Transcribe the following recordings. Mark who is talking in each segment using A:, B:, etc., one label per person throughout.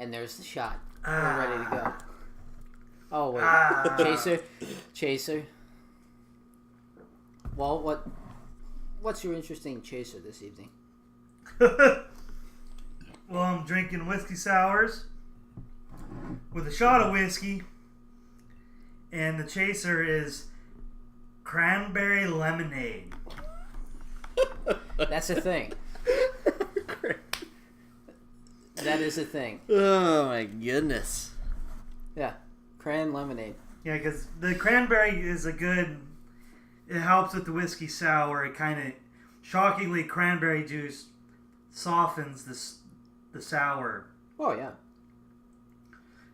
A: and there's the shot. We're ready to go. Oh wait, chaser. Well, what's your interesting chaser this evening?
B: Well, I'm drinking whiskey sours with a shot of whiskey, and the chaser is cranberry lemonade.
A: That's a thing. That is a thing.
C: Oh my goodness.
A: Yeah, cran lemonade.
B: Yeah, because the cranberry is a good. It helps with the whiskey sour. It kind of, shockingly, cranberry juice softens the sour.
A: Oh yeah.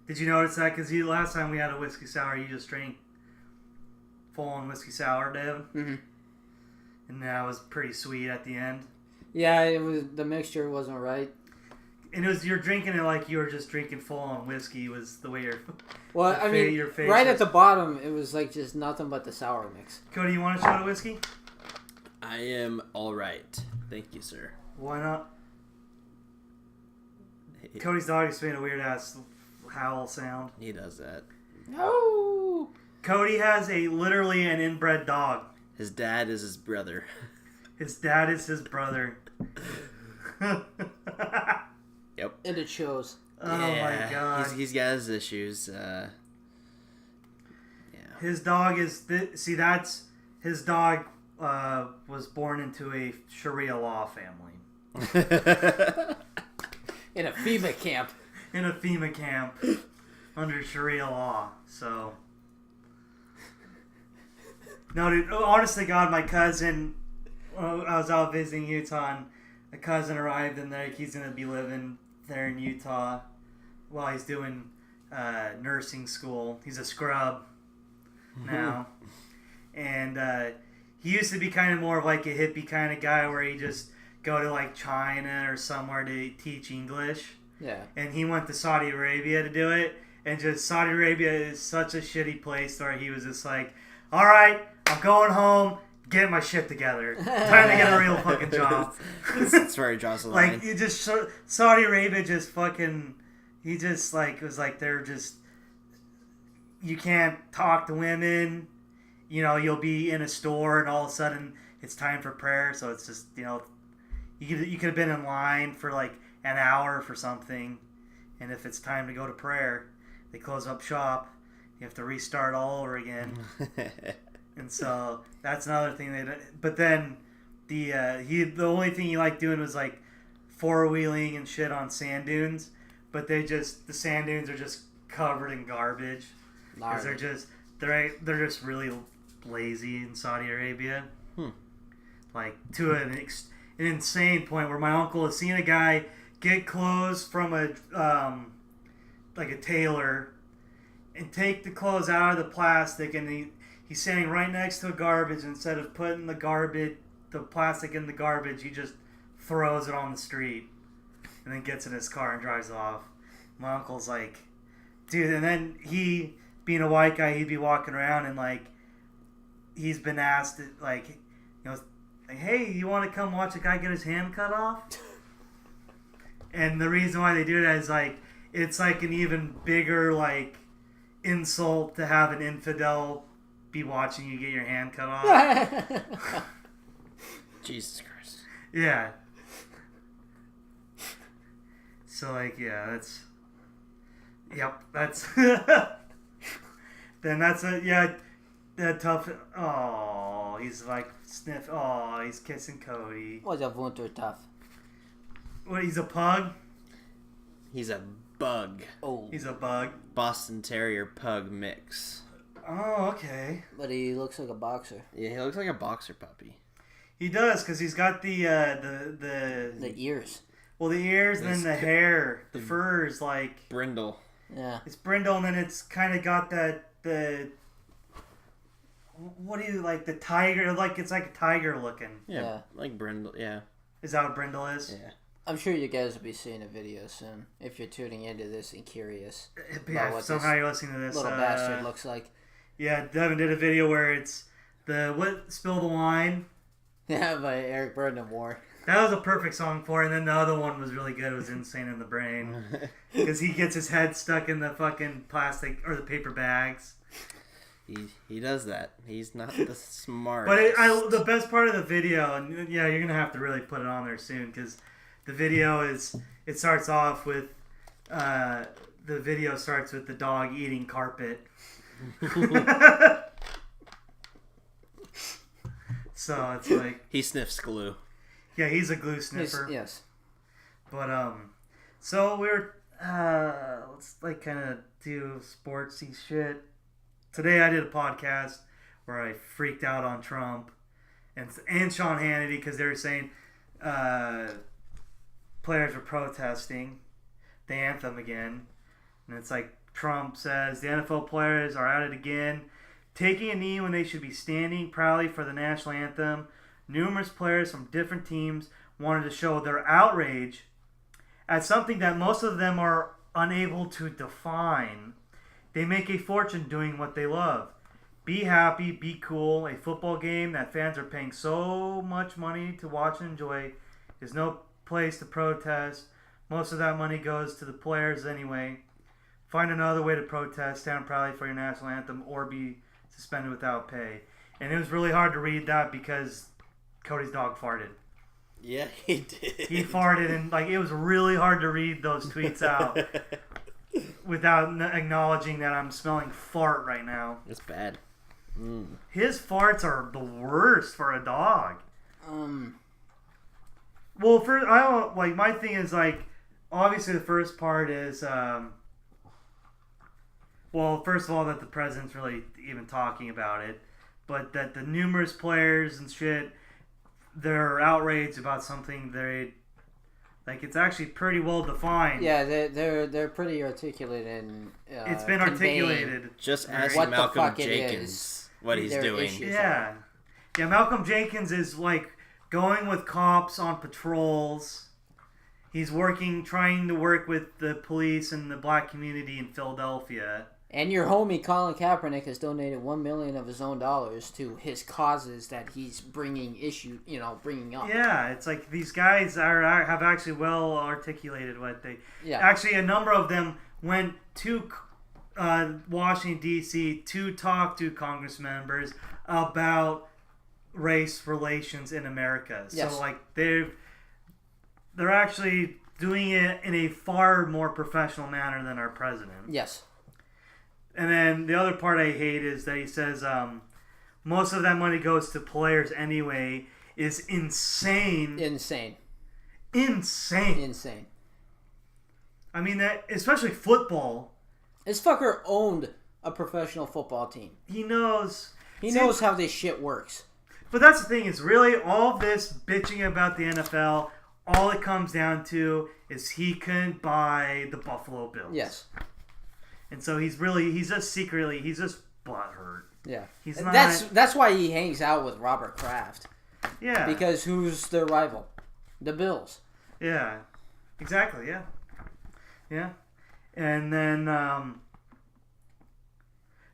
B: Did you notice that? Because last time we had a whiskey sour, you just drank full-on whiskey sour, Devin.
A: Mm-hmm.
B: And that was pretty sweet at the end.
A: Yeah, it was, the mixture wasn't right.
B: And you're drinking it like you were just drinking full-on whiskey. Was the way your face
A: right
B: was.
A: at the bottom, it was like just nothing but the sour mix.
B: Cody, you want a shot of whiskey?
C: I am all right. Thank you, sir.
B: Why not? Cody's dog is making a weird-ass howl sound.
C: He does that.
A: No!
B: Cody has literally an inbred dog.
C: His dad is his brother.
B: His dad is his brother.
C: Yep.
A: And it shows.
B: Oh my god.
C: He's got his issues. Yeah.
B: His dog is... His dog was born into a Sharia law family.
A: In a FEMA camp.
B: In a FEMA camp. Under Sharia law. So... No, dude. Honest to God, my cousin... I was out visiting Utah, and a cousin arrived, and he's going to be living there in Utah while he's doing nursing school. He's a scrub now. And he used to be kind of more of like a hippie kind of guy where he just go to like China or somewhere to teach English.
A: Yeah.
B: And he went to Saudi Arabia to do it. And just Saudi Arabia is such a shitty place where he was just like, all right, I'm going home. Get my shit together. Time to get a real fucking job.
C: That's where he draws the line.
B: Like, you just... Saudi Arabia just fucking... He just, like... was like, they're just... You can't talk to women. You know, you'll be in a store and all of a sudden it's time for prayer. So it's just, you know... You could have been in line for, like, an hour for something. And if it's time to go to prayer, they close up shop. You have to restart all over again. And so that's another thing they. But then the only thing he liked doing was like four-wheeling and shit on sand dunes. But the sand dunes are just covered in garbage because they're just really lazy in Saudi Arabia. Like to an insane point where my uncle has seen a guy get clothes from a like a tailor and take the clothes out of the plastic, and he's standing right next to a garbage. Instead of putting the plastic in the garbage, he just throws it on the street and then gets in his car and drives off. My uncle's like, dude, and then he, being a white guy, he'd be walking around and like, he's been asked, like, you know, like, hey, you want to come watch a guy get his hand cut off? And the reason why they do that is like, it's like an even bigger like insult to have an infidel be watching you get your hand cut off.
C: Jesus Christ.
B: Yeah. So like, yeah, that's. Yep, that's. Then that's that tough. Oh, he's like sniff. Oh, he's kissing Cody.
A: Was a winter tough.
B: What? He's a pug.
C: He's a bug.
A: Oh.
B: He's a bug.
C: Boston Terrier pug mix.
B: Oh, okay.
A: But he looks like a boxer.
C: Yeah, he looks like a boxer puppy.
B: He does, because he's got the
A: ears.
B: Well, the ears, and then the hair, the fur is like
C: brindle.
A: Yeah.
B: It's brindle, and then it's kind of got what do you like, the tiger? Like it's like a tiger looking.
C: Yeah. Like brindle. Yeah.
B: Is that what brindle is?
C: Yeah.
A: I'm sure you guys will be seeing a video soon if you're tuning into this and curious.
B: Yeah, what somehow you're listening to this.
A: Little bastard looks like.
B: Yeah, Devin did a video where it's Spill the Wine.
A: Yeah, by Eric Burdon War.
B: That was a perfect song for it. And then the other one was really good. It was Insane in the Brain. Because he gets his head stuck in the fucking plastic or the paper bags.
C: He does that. He's not the
B: But
C: smartest.
B: the best part of the video, and yeah, you're going to have to really put it on there soon, because the video it starts off with, the dog eating carpet. So it's like...
C: He sniffs glue.
B: Yeah, he's a glue sniffer.
A: Yes.
B: But, so we're, let's, like, kind of do sportsy shit. Today I did a podcast where I freaked out on Trump and Sean Hannity because they were saying players are protesting the anthem again. And it's like Trump says, the NFL players are at it again, taking a knee when they should be standing proudly for the national anthem. Numerous players from different teams wanted to show their outrage at something that most of them are unable to define. They make a fortune doing what they love. Be happy, be cool. A football game that fans are paying so much money to watch and enjoy is no place to protest. Most of that money goes to the players anyway. Find another way to protest, stand proudly for your national anthem, or be suspended without pay. And it was really hard to read that because Cody's dog farted.
C: Yeah, he did.
B: He farted, and like it was really hard to read those tweets out without acknowledging that I'm smelling fart right now.
C: It's bad.
B: His farts are the worst for a dog. Well, first, I don't like. My thing is like, obviously the first part is, well, first of all, that the president's really even talking about it, but that the numerous players and shit, they're outraged about something they like. It's actually pretty well defined.
A: Yeah, they're pretty articulate and
B: it's been articulated.
C: Just ask
A: what
C: Malcolm
A: the fuck
C: Jenkins what he's doing.
A: issues.
B: Yeah, Malcolm Jenkins is like going with cops on patrols. He's trying to work with the police and the black community in Philadelphia.
A: And your homie Colin Kaepernick has donated $1 million of his own dollars to his causes that he's bringing up.
B: Yeah, it's like these guys have actually well articulated what they.
A: Yeah.
B: Actually, a number of them went to Washington D.C. to talk to Congress members about race relations in America.
A: Yes.
B: So like they're actually doing it in a far more professional manner than our president.
A: Yes.
B: And then the other part I hate is that he says most of that money goes to players anyway is insane.
A: Insane.
B: I mean, that especially football.
A: This fucker owned a professional football team.
B: He knows.
A: He knows how this shit works.
B: But that's the thing, is really all this bitching about the NFL, all it comes down to is he couldn't buy the Buffalo Bills.
A: Yes.
B: And so he's just butthurt.
A: Yeah.
B: He's not.
A: That's why he hangs out with Robert Kraft.
B: Yeah.
A: Because who's their rival? The Bills.
B: Yeah. Exactly, yeah. Yeah. And then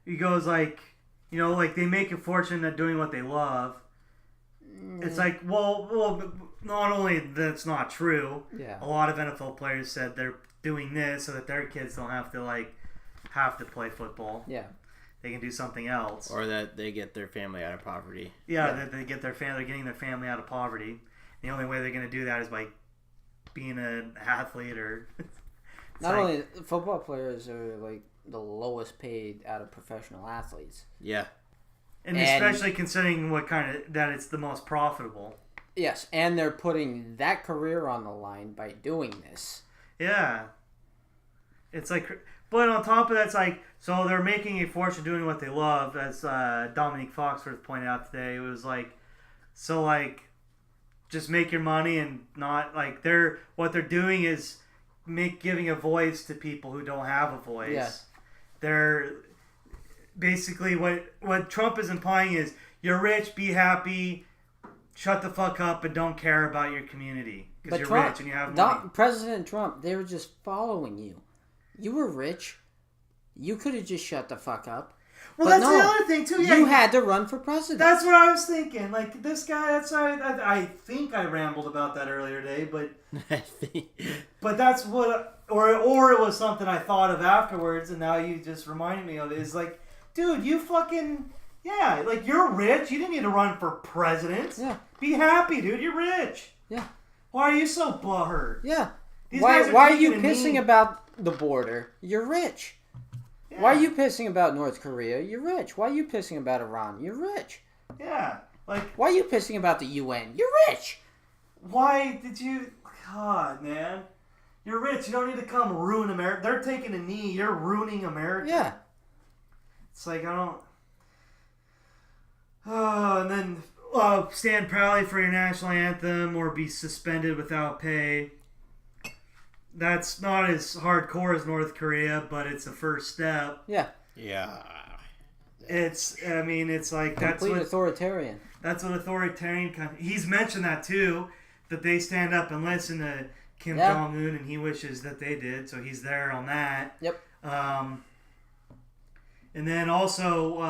B: he goes like, like they make a fortune at doing what they love. It's like, well, not only that's not true.
A: Yeah.
B: A lot of NFL players said they're doing this so that their kids don't have to play football.
A: Yeah.
B: They can do something else.
C: Or that they get their family out of poverty.
B: Yeah, that they get they're getting their family out of poverty. The only way they're going to do that is by being an athlete or.
A: Not only football players are like the lowest paid out of professional athletes.
C: Yeah.
B: And especially considering that it's the most profitable.
A: Yes, and they're putting that career on the line by doing this.
B: Yeah. It's like, but on top of that, it's like, so they're making a fortune doing what they love, as Dominique Foxworth pointed out today. It was like, so like, just make your money and not, like, what they're doing is giving a voice to people who don't have a voice.
A: Yeah.
B: They're basically what Trump is implying is you're rich, be happy, shut the fuck up, and don't care about your community because you're rich and you have money.
A: President Trump, they were just following you. You were rich. You could have just shut the fuck up.
B: Well,
A: But
B: that's
A: no,
B: the other thing too. Yeah,
A: you had to run for president.
B: That's what I was thinking. Like this guy. That's I think I rambled about that earlier today, but that's what, or it was something I thought of afterwards, and now you just reminded me of it. Is like, dude, you fucking like you're rich. You didn't need to run for president.
A: Yeah.
B: Be happy, dude. You're rich.
A: Yeah.
B: Why are you so butthurt?
A: Yeah.
B: These
A: Why
B: guys
A: are you
B: taking a
A: pissing
B: knee.
A: about the border? You're rich.
B: Yeah.
A: Why are you pissing about North Korea? You're rich. Why are you pissing about Iran? You're rich.
B: Yeah. Like,
A: Why are you pissing about the UN? You're rich.
B: why did you? God, man. You're rich. You don't need to come ruin America. They're taking a knee. You're ruining America.
A: Yeah.
B: It's like, I don't... and then stand proudly for your national anthem or be suspended without pay. That's not as hardcore as North Korea, but it's a first step.
A: Yeah.
C: Yeah.
B: It's like
A: Complete authoritarian.
B: that's what authoritarian he's mentioned that too, that they stand up and listen to Kim Jong-un, and he wishes that they did, so he's there on that.
A: Yep.
B: And then also,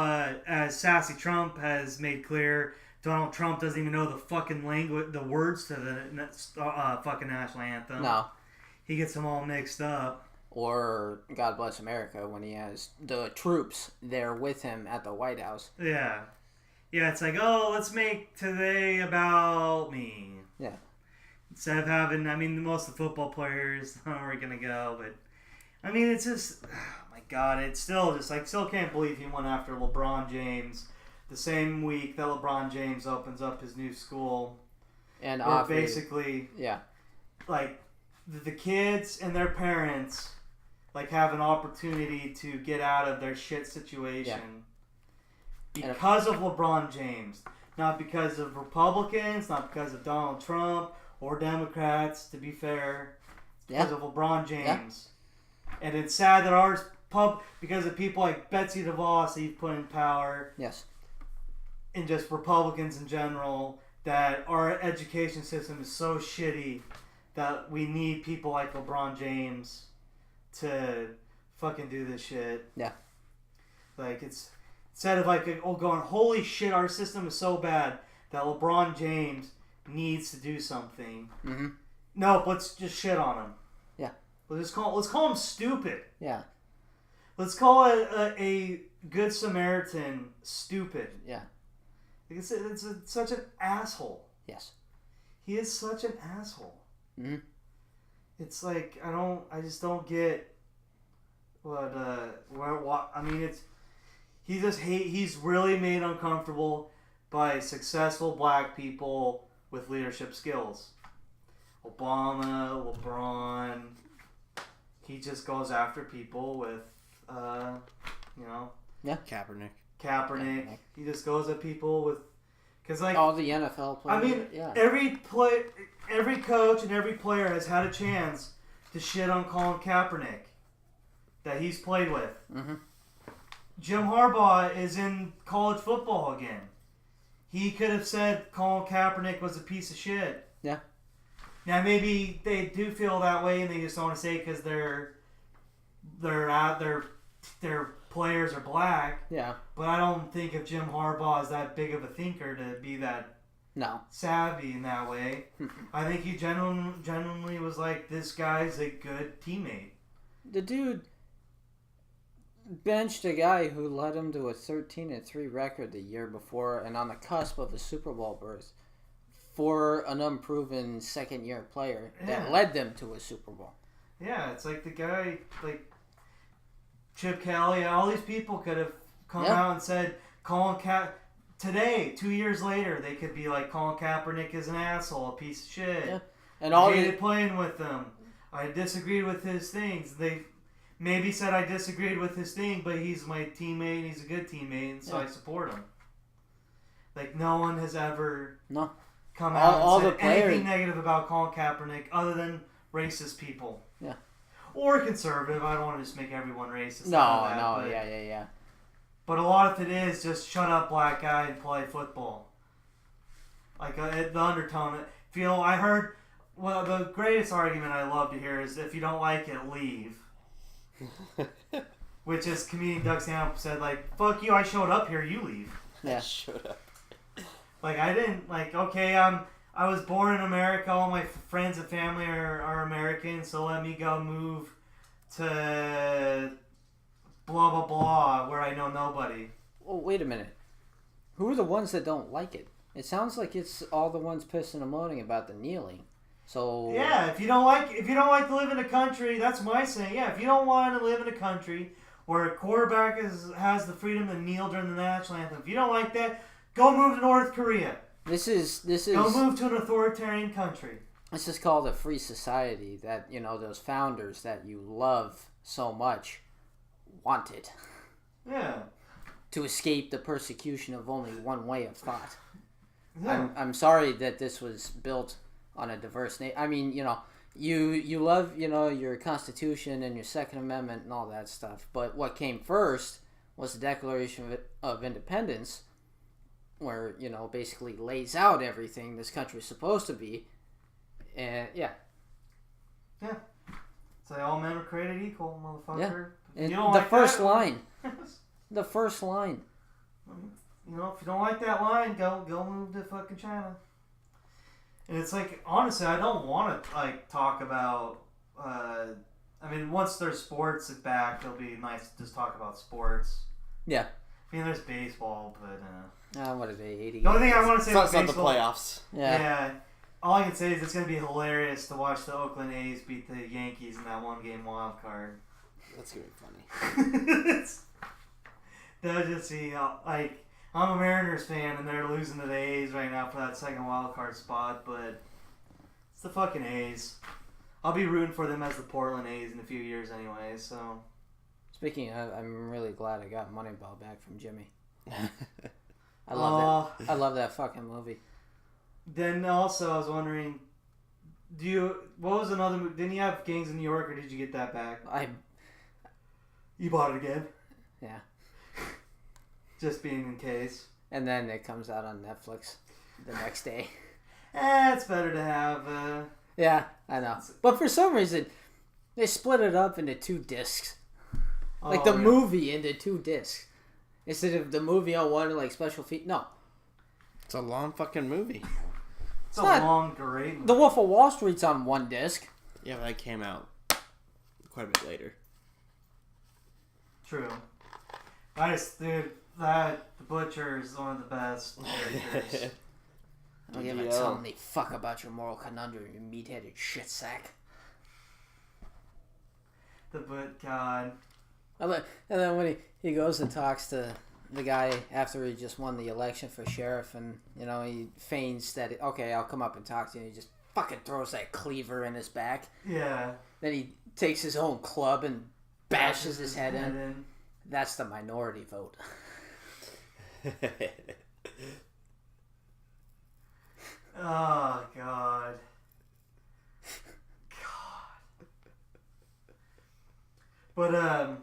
B: as Sassy Trump has made clear, Donald Trump doesn't even know the fucking language, the words to the fucking national anthem.
A: No.
B: He gets them all mixed up.
A: Or God Bless America when he has the troops there with him at the White House.
B: Yeah. Yeah, it's like, oh, let's make today about me.
A: Yeah.
B: Instead of having, most of the football players, I don't know where we're going to go, but, it's just, oh my God, it's still just, still can't believe he went after LeBron James the same week that LeBron James opens up his new school.
A: And
B: where basically,
A: yeah.
B: The kids and their parents, have an opportunity to get out of their shit situation because of LeBron James. Not because of Republicans, not because of Donald Trump or Democrats, to be fair. It's because of LeBron James. Yeah. And it's sad that because of people like Betsy DeVos that you've put in power.
A: Yes.
B: And just Republicans in general, that our education system is so shitty that we need people like LeBron James to fucking do this shit.
A: Yeah.
B: It's instead of going, holy shit, our system is so bad that LeBron James needs to do something.
A: Mm-hmm.
B: Nope, let's just shit on him. Yeah. Let's call him stupid.
A: Yeah.
B: Let's call a good Samaritan stupid.
A: Yeah.
B: It's such an asshole.
A: Yes.
B: He is such an asshole.
A: Mm-hmm.
B: It's like I just don't get he's really made uncomfortable by successful black people with leadership skills. Obama, LeBron, he just goes after people with Kaepernick. He just goes at people with, because
A: all the NFL players.
B: Every coach and every player has had a chance to shit on Colin Kaepernick that he's played with.
A: Mm-hmm.
B: Jim Harbaugh is in college football again. He could have said Colin Kaepernick was a piece of shit.
A: Yeah.
B: Now maybe they do feel that way and they just don't want to say it because their players are black.
A: Yeah.
B: But I don't think if Jim Harbaugh is that big of a thinker to be that savvy in that way. I think he genuinely was like, this guy's a good teammate.
A: The dude benched a guy who led him to a 13-3 record the year before and on the cusp of a Super Bowl berth for an unproven second-year player that led them to a Super Bowl.
B: Yeah, it's like the guy, Chip Kelly, all these people could have come out and said, today, 2 years later, they could be like, Colin Kaepernick is an asshole, a piece of shit. Yeah. And I hated playing with him. I disagreed with his things. They maybe said I disagreed with his thing, but he's my teammate, and he's a good teammate, and so I support him. No one has ever come out and said anything negative about Colin Kaepernick other than racist people.
A: Yeah.
B: Or conservative. I don't want to just make everyone racist.
A: Yeah.
B: But a lot of it is just shut up, black guy, and play football. The undertone. I heard. Well, the greatest argument I love to hear is if you don't like it, leave. which is comedian Doug Stanhope said, like, fuck you, I showed up here, you leave.
A: Yeah.
C: Shut up.
B: Like, I didn't, like, okay, I was born in America, all my friends and family are American, so let me go move to blah, blah, blah, where I know nobody.
A: Oh, wait a minute. Who are the ones that don't like it? It sounds like it's all the ones pissing and moaning about the kneeling. So
B: Yeah, if you don't like to live in a country, that's my saying. Yeah, if you don't want to live in a country where a quarterback has the freedom to kneel during the national anthem, if you don't like that, go move to North Korea.
A: This is
B: Go move to an authoritarian country.
A: This is called a free society that, you know, those founders that you love so much wanted.
B: Yeah.
A: To escape the persecution of only one way of thought.
B: Yeah.
A: I'm sorry that this was built on a diverse I mean, you know, you love, you know, your Constitution and your Second Amendment and all that stuff, but what came first was the Declaration of Independence, where, you know, basically lays out everything this country is supposed to be, and yeah.
B: So all men are created equal, motherfucker.
A: Yeah. And
B: you don't
A: the
B: like
A: first
B: that,
A: line. The first line.
B: You know, if you don't like that line, go move to fucking China. And it's like, honestly, I don't want to like talk about. I mean, once there's sports back, it'll be nice to just talk about sports.
A: Yeah.
B: I mean, there's baseball, but.
A: What are they? 80.
B: The only thing I want to say about
C: It's not the
B: baseball.
C: playoffs.
B: Yeah. All I can say is it's going to be hilarious to watch the Oakland A's beat the Yankees in that one-game wild card.
C: That's gonna be funny.
B: They'll just see like. I'm a Mariners fan, and they're losing to the A's right now for that second wild card spot, but it's the fucking A's. I'll be rooting for them as the Portland A's in a few years anyway, so.
A: Speaking of, I'm really glad I got Moneyball back from Jimmy. I love that. I love that fucking movie.
B: Then also, I was wondering, what was another movie? Didn't you have Gangs of New York, or did you get that back? You bought it again?
A: Yeah.
B: Just being in case.
A: And then it comes out on Netflix the next day.
B: It's better to have.
A: Yeah, I know. But for some reason, they split it up into 2 discs. Like the movie into 2 discs. Instead of the movie on one, like special feet. No.
C: It's a long fucking movie.
B: It's a long, great movie.
A: The Wolf of Wall Street's on 1 disc.
C: Yeah, but that came out quite a bit later.
B: True. The Butcher is one of the best characters.
A: Don't give a tell me fuck about your moral conundrum, you meat-headed shit sack.
B: God.
A: And then when he goes and talks to the guy after he just won the election for sheriff, and, you know, he feigns that, okay, I'll come up and talk to you, and he just fucking throws that cleaver in his back.
B: Yeah.
A: Then he takes his own club and bashes his head in. That's the minority vote.
B: Oh, God. But,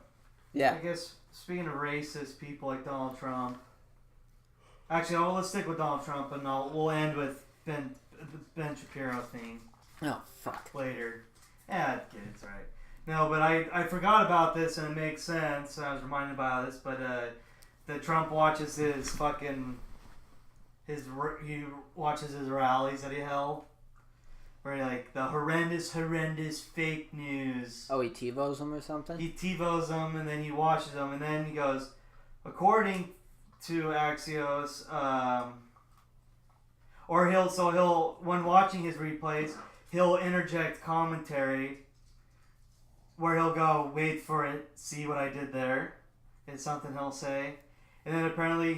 A: yeah.
B: I guess, speaking of racist people like Donald Trump. Actually, let's stick with Donald Trump, and we'll end with Ben Shapiro thing.
A: Oh, fuck.
B: Later. Yeah, it's alright. No, but I forgot about this, and it makes sense. I was reminded about this, but that Trump watches his fucking he watches his rallies that he held, where like the horrendous fake news.
A: Oh, he TiVos them or something?
B: He TiVos them, and then he watches them, and then he goes, according to Axios, or he'll when watching his replays, he'll interject commentary. Where he'll go, wait for it, see what I did there. It's something he'll say. And then apparently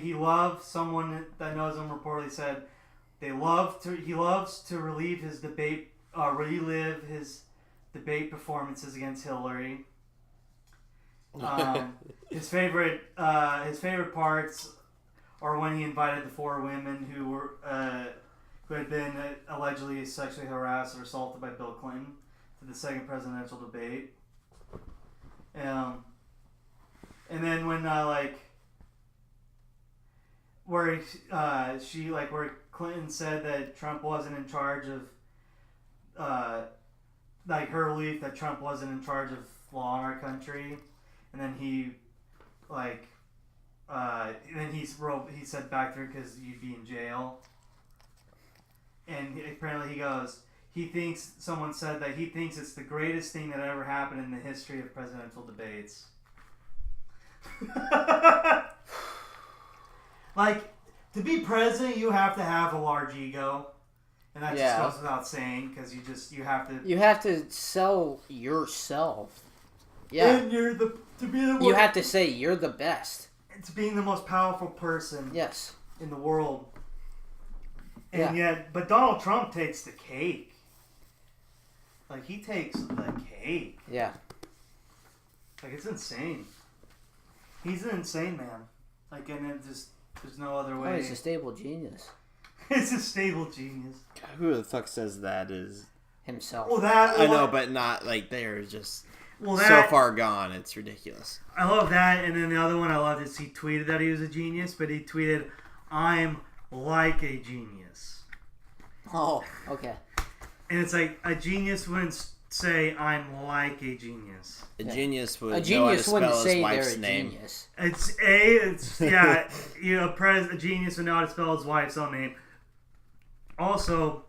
B: someone that knows him reportedly said, he loves to relive his debate performances against Hillary. His favorite parts are when he invited the 4 women who had been allegedly sexually harassed or assaulted by Bill Clinton to the second presidential debate. And then when where Clinton said that Trump wasn't in charge of her belief that Trump wasn't in charge of law in our country, and then he like, and then he said back there because you'd be in jail. And apparently he goes, someone said that he thinks it's the greatest thing that ever happened in the history of presidential debates. Like, to be president, you have to have a large ego. And that just goes without saying, because you have to...
A: You have to sell yourself. Yeah.
B: And
A: you have to say you're the best.
B: It's being the most powerful person in the world. And but Donald Trump takes the cake. Like, he takes the cake.
A: Yeah.
B: Like, it's insane. He's an insane man. Like, and it just, there's no other way.
A: Oh, he's a stable genius.
B: He's a stable genius.
C: God, who the fuck says that is...
A: Himself.
B: Well,
C: I know, but not, like, they're just so far gone, it's ridiculous.
B: I love that, and then the other one I loved is he tweeted that he was a genius, but he tweeted, "I'm like a genius."
A: Oh, okay.
B: And it's like, a genius wouldn't say, "I'm like a genius."
C: A genius would
A: a
C: know how to
A: genius wouldn't
C: spell
A: say
C: his wife's
A: they're a
C: name.
A: genius.
B: A genius would know how to spell his wife's own name. Also,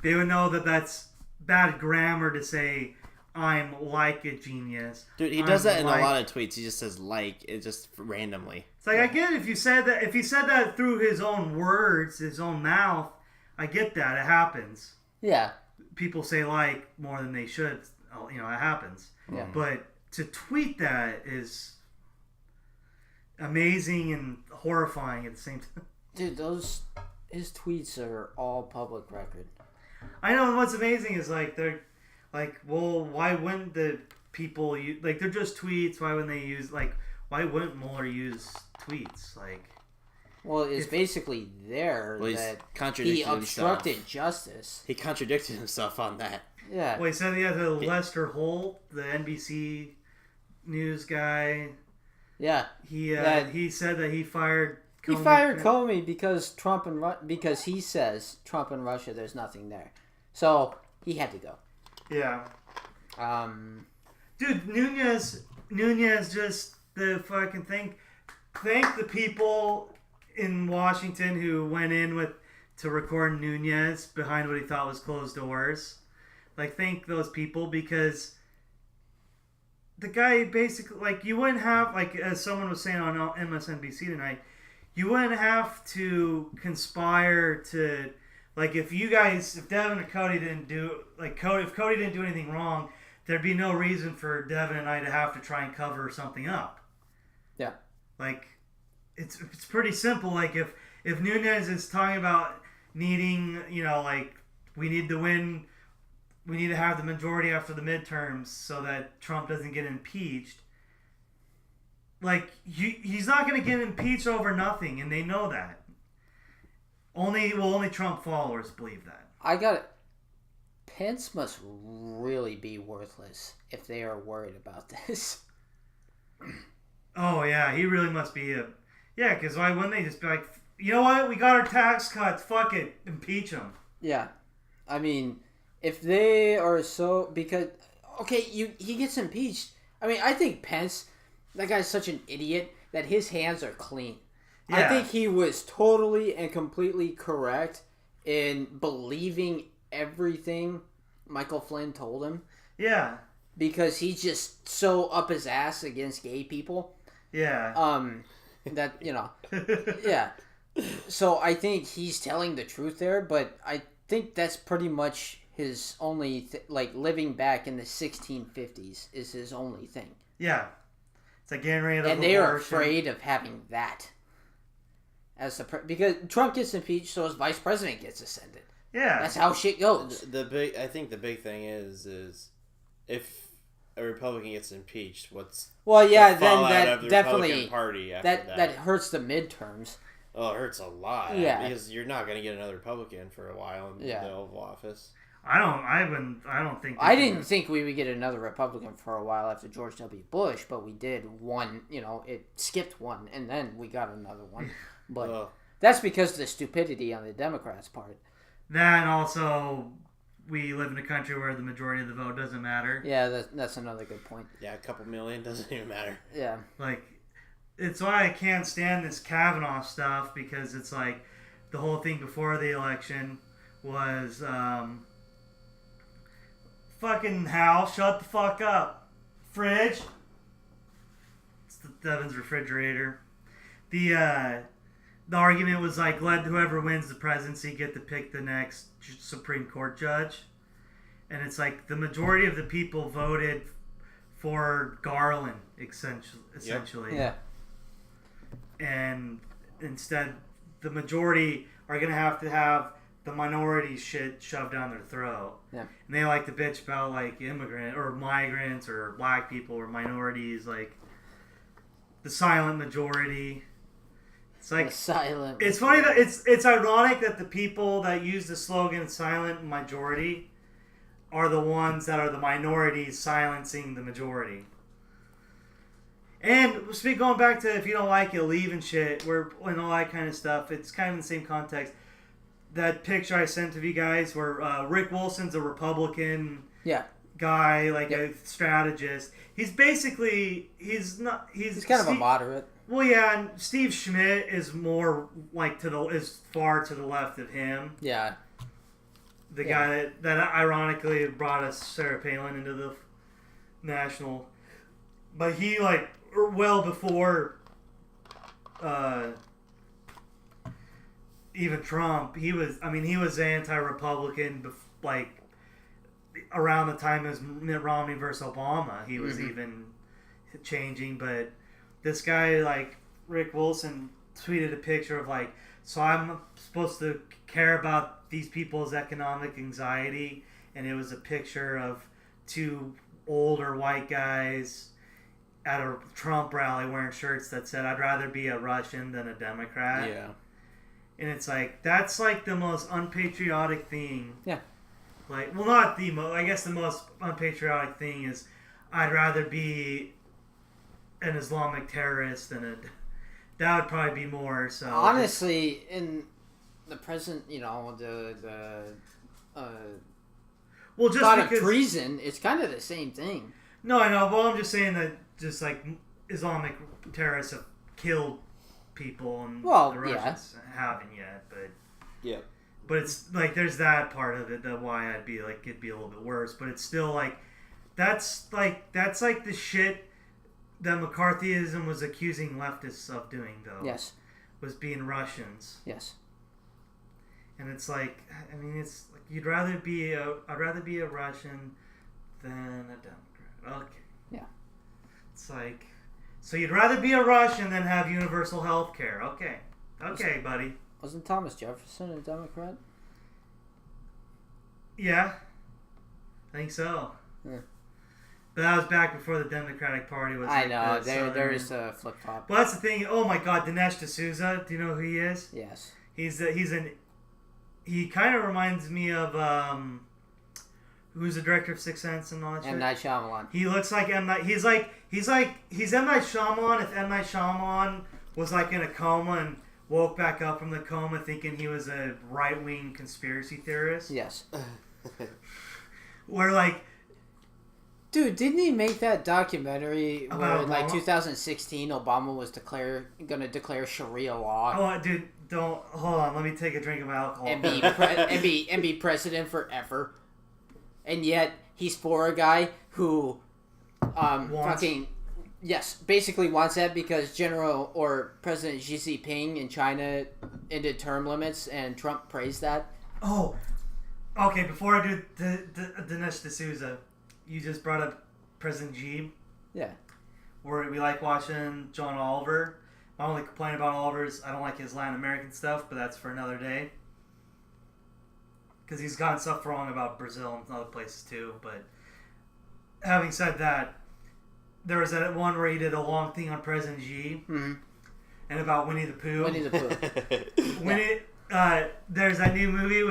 B: they would know that that's bad grammar to say, "I'm like a genius."
C: Dude, he does that in a lot of tweets. He just says "like" it just randomly.
B: It's like, I get it if you said that. If he said that through his own words, his own mouth, I get that. It happens.
A: Yeah.
B: People say "like" more than they should. It happens.
A: Yeah.
B: But to tweet that is amazing and horrifying at the same time.
A: Dude, his tweets are all public record.
B: I know, and what's amazing is, like, they're like, well, why wouldn't the people use, like, they're just tweets, why wouldn't they use, like, why wouldn't Mueller use tweets? Like,
A: well, it's basically there that he obstructed justice.
C: He contradicted himself on that.
A: Yeah.
B: Well, he said Lester Holt, the NBC news guy.
A: Yeah.
B: He said that he fired Comey.
A: He fired Comey because because he says Trump and Russia, there's nothing there. So he had to go.
B: Yeah.
A: Dude,
B: Nunez just the fucking thing. Thank the people in Washington who went in to record Nunez behind what he thought was closed doors. Like, thank those people, because the guy basically, like, you wouldn't have, like, as someone was saying on MSNBC tonight, you wouldn't have to conspire to, like, if Devin and Cody didn't do, like, if Cody didn't do anything wrong, there'd be no reason for Devin and I to have to try and cover something up.
A: Yeah.
B: Like, it's pretty simple. Like, if Nunez is talking about needing, like, we need to win, we need to have the majority after the midterms so that Trump doesn't get impeached. Like, he's not going to get impeached over nothing, and they know that. Only Trump followers believe that.
A: I got it. Pence must really be worthless if they are worried about this.
B: Oh, yeah, he really must be because why wouldn't they just be like, you know what, we got our tax cuts, fuck it, impeach him.
A: Yeah. I mean, if they are because, okay, he gets impeached. I mean, I think Pence, that guy's such an idiot that his hands are clean. Yeah. I think he was totally and completely correct in believing everything Michael Flynn told him.
B: Yeah.
A: Because he's just so up his ass against gay people.
B: Yeah.
A: That, yeah. So I think he's telling the truth there, but I think that's pretty much his only, living back in the 1650s is his only thing.
B: Yeah. It's like getting rid of
A: and they are afraid of having that as because Trump gets impeached, so his vice president gets ascended.
B: Yeah.
A: That's how shit goes.
C: I think the big thing is if a Republican gets impeached, what's
A: then that
C: definitely
A: Republican
C: Party after
A: that hurts the midterms.
C: Oh, it hurts a lot.
A: Yeah,
C: because you're not going to get another Republican for a while in the Oval Office.
B: I didn't
A: think we would get another Republican for a while after George W. Bush, but we did one. It skipped one, and then we got another one. But that's because of the stupidity on the Democrats' part.
B: That also we live in a country where the majority of the vote doesn't matter.
A: Yeah, that's another good point.
C: Yeah, a couple million doesn't even matter.
A: Yeah.
B: Like, it's why I can't stand this Kavanaugh stuff, because it's like the whole thing before the election was fucking Hal, shut the fuck up. Fridge. It's Devin's refrigerator. The argument was like, let whoever wins the presidency get to pick the next Supreme Court judge. And it's like the majority of the people voted for Garland, essentially.
A: Yep.
B: Yeah. And instead, the majority are going to have the minority shit shoved down their throat.
A: Yeah.
B: And they like to bitch about, like, immigrant or migrants or black people or minorities, like the silent majority. It's like
A: silent.
B: It's funny that it's ironic that the people that use the slogan "silent majority" are the ones that are the minorities silencing the majority. And going back to if you don't like it, leave and shit, and all that kind of stuff. It's kind of in the same context. That picture I sent to you guys, where Rick Wilson's a Republican guy, like a strategist. He's basically he's
A: kind of a moderate.
B: Well, yeah, and Steve Schmidt is more like is far to the left of him.
A: Yeah.
B: The guy that ironically brought us Sarah Palin into the national, but he like well before even Trump, he was anti-Republican, like around the time it was Mitt Romney versus Obama. He was even changing, but this guy, like Rick Wilson, tweeted a picture of like, so I'm supposed to care about these people's economic anxiety, and it was a picture of two older white guys at a Trump rally wearing shirts that said, "I'd rather be a Russian than a Democrat."
C: Yeah.
B: And it's like, that's like the most unpatriotic thing.
A: Yeah.
B: Like, well, not the most, I guess the most unpatriotic thing is, I'd rather be an Islamic terrorist than a... That would probably be more, so...
A: Honestly, in the present, well, just thought of treason, it's kind of the same thing.
B: No, I know, but I'm just saying that just like Islamic terrorists have killed people, and the Russians haven't yet, but...
C: Yeah.
B: But it's like, there's that part of it, that why I'd be like, it'd be a little bit worse, but it's still like, that's like the shit that McCarthyism was accusing leftists of doing, though.
A: Yes.
B: Was being Russians.
A: Yes.
B: And it's like, I mean, it's like, I'd rather be a Russian than a Democrat. Okay.
A: Yeah.
B: It's like, so you'd rather be a Russian than have universal health care. Okay. Okay, buddy.
A: Wasn't Thomas Jefferson a Democrat?
B: Yeah. I think so.
A: Yeah.
B: But that was back before the Democratic Party was...
A: I know. There is a flip-flop.
B: Well, that's the thing. Oh, my God. Dinesh D'Souza. Do you know who he is?
A: Yes.
B: He kind of reminds me of... who's the director of Sixth Sense and all that shit?
A: M. Night Shyamalan. He
B: looks like M. Night... He's M. Night Shyamalan if M. Night Shyamalan was like in a coma and woke back up from the coma thinking he was a right-wing conspiracy theorist.
A: Yes.
B: Where, like...
A: Dude, didn't he make that documentary where,
B: Obama?
A: like, 2016, Obama was going to declare Sharia law?
B: Oh, dude, don't... Hold on, let me take a drink of my alcohol.
A: And be president forever. And yet, he's for a guy who, basically wants that because President Xi Jinping in China ended term limits, and Trump praised that.
B: Oh, okay, before I do Dinesh D'Souza, you just brought up President Xi.
A: Yeah.
B: Where we like watching John Oliver. My only complaint about Oliver is I don't like his Latin American stuff, but that's for another day. Because he's gotten stuff wrong about Brazil and other places too. But having said that, there was that one where he did a long thing on President Xi and about Winnie the Pooh.
A: Winnie the Pooh.
B: There's that new movie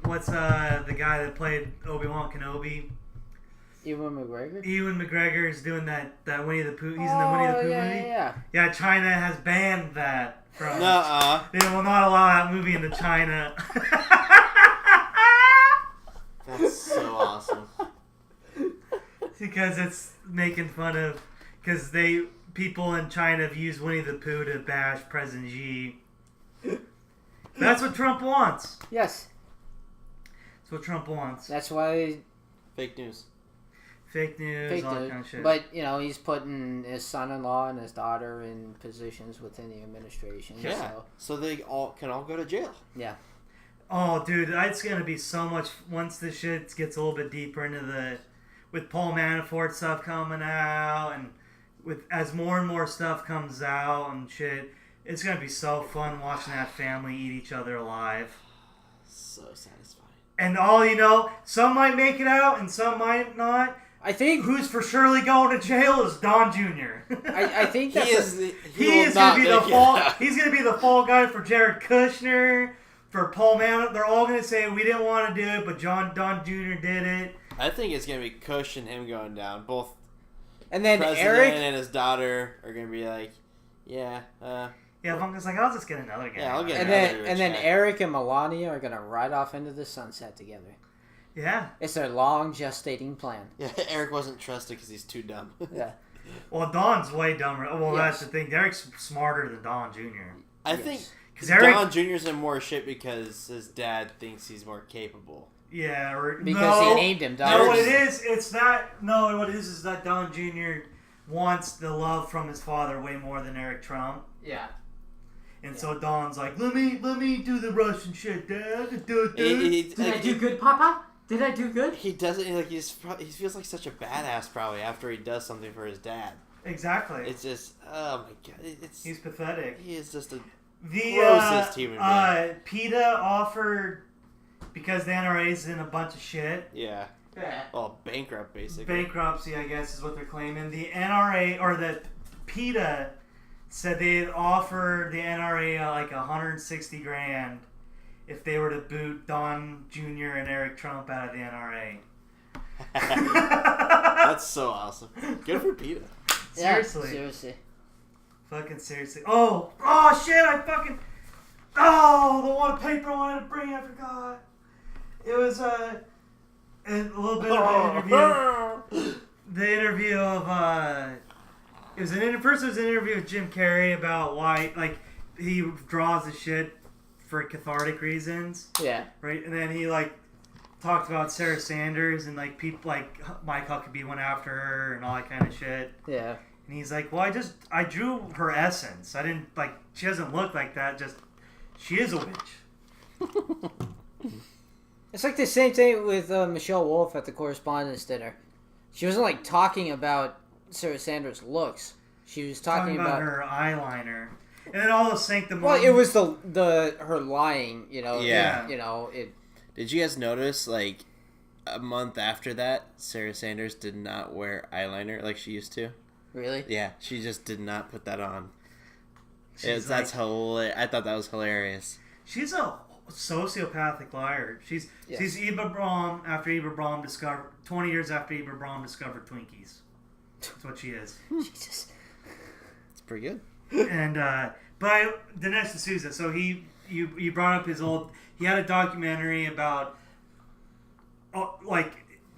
B: what's the guy that played Obi-Wan Kenobi?
A: Ewan McGregor?
B: Ewan McGregor is doing that Winnie the Pooh. He's in the Winnie the Pooh movie. Yeah, China has banned that from. They will not allow that movie into China.
C: so awesome.
B: Because it's making fun of... Because people in China have used Winnie the Pooh to bash President Xi. That's what Trump wants.
A: Yes.
B: That's what Trump wants.
A: That's why...
C: Fake news.
B: Fake news, all that kind of shit.
A: But, he's putting his son-in-law and his daughter in positions within the administration.
C: Yeah. So they can all go to jail.
A: Yeah.
B: Oh, dude, it's going to be so much... Once this shit gets a little bit deeper into the... With Paul Manafort stuff coming out, and as more and more stuff comes out and shit, it's going to be so fun watching that family eat each other alive.
C: So satisfying.
B: And some might make it out and some might not.
A: I think
B: who's for surely going to jail is Don Jr.
A: I think that's
B: he is going to be the fall. He's going to be the fall guy for Jared Kushner, for Paul Manafort. They're all going to say we didn't want to do it, but Don Jr. did it.
C: I think it's going to be Kush and him going down. Both.
A: And then
C: President
A: Eric
C: and his daughter are going to be like, yeah.
B: Ivanka's like, I'll just get another guy.
C: Yeah, I'll get
A: and then Eric and Melania are going to ride off into the sunset together.
B: Yeah.
A: It's their long gestating plan.
C: Yeah, Eric wasn't trusted because he's too dumb.
A: Yeah.
B: Well, Don's way dumber. Well, that's the thing. Eric's smarter than Don Jr.
C: I think
B: Eric,
C: Don Jr.'s in more shit because his dad thinks he's more capable.
B: Yeah,
A: because he named him Don.
B: No, what it is, it's that. No, what it is that Don Jr. wants the love from his father way more than Eric Trump.
A: Yeah.
B: And so Don's like, let me do the Russian shit, Dad.
A: Did I do good, Papa? Did I do good?
C: He doesn't. He feels like such a badass probably after he does something for his dad.
B: Exactly.
C: It's just, oh my god,
B: he's pathetic.
C: He is just the grossest human being.
B: PETA offered, because the NRA's in a bunch of shit.
C: Yeah. Well, bankrupt basically.
B: Bankruptcy, I guess, is what they're claiming. The NRA or the PETA said they had offered the NRA like $160,000 if they were to boot Don Jr. and Eric Trump out of the NRA.
C: That's so awesome. Good for PETA.
B: Seriously. Fucking seriously. Oh shit, the one paper I wanted to bring, I forgot. It was a little bit of an interview. The interview of first it was an interview with Jim Carrey about why he draws the shit for cathartic reasons. Yeah. Right? And then he talked about Sarah Sanders and people like Mike Huckabee went after her and all that kind of shit. Yeah. And he's like, well, I drew her essence. I didn't she doesn't look like that, just she is a witch.
A: It's like the same thing with Michelle Wolf at the Correspondents' Dinner. She wasn't talking about Sarah Sanders' looks. She was talking about
B: her eyeliner. And then all the sanctimony.
A: Well, it was her lying,
C: Yeah.
A: It.
C: Did you guys notice, a month after that, Sarah Sanders did not wear eyeliner like she used to?
A: Really?
C: Yeah, she just did not put that on. That's hilarious. I thought that was hilarious.
B: She's a sociopathic liar. She's Eva Braun after Eva Braun discovered 20 years after Eva Braun discovered Twinkies. That's what she is.
A: Jesus.
C: It's pretty good.
B: And but Dinesh D'Souza. So you brought up he had a documentary about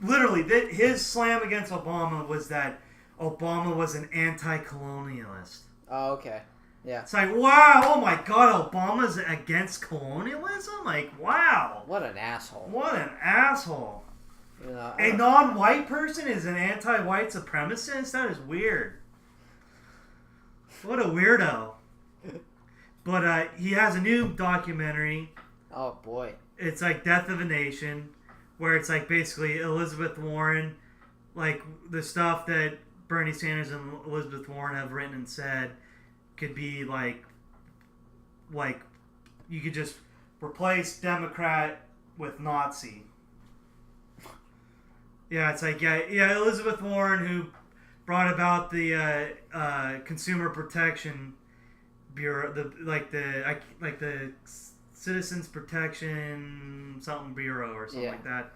B: literally his slam against Obama was that Obama was an anti-colonialist.
A: Oh, okay. Yeah.
B: It's like, wow, oh my god, Obama's against colonialism? Wow.
A: What an asshole.
B: What an asshole. A non-white person is an anti-white supremacist? That is weird. What a weirdo. But he has a new documentary.
A: Oh, boy.
B: It's Death of a Nation, where it's basically Elizabeth Warren, the stuff that Bernie Sanders and Elizabeth Warren have written and said could be you could just replace Democrat with Nazi. Yeah, it's Elizabeth Warren, who brought about the Consumer Protection Bureau, the Citizens Protection something Bureau or something like that.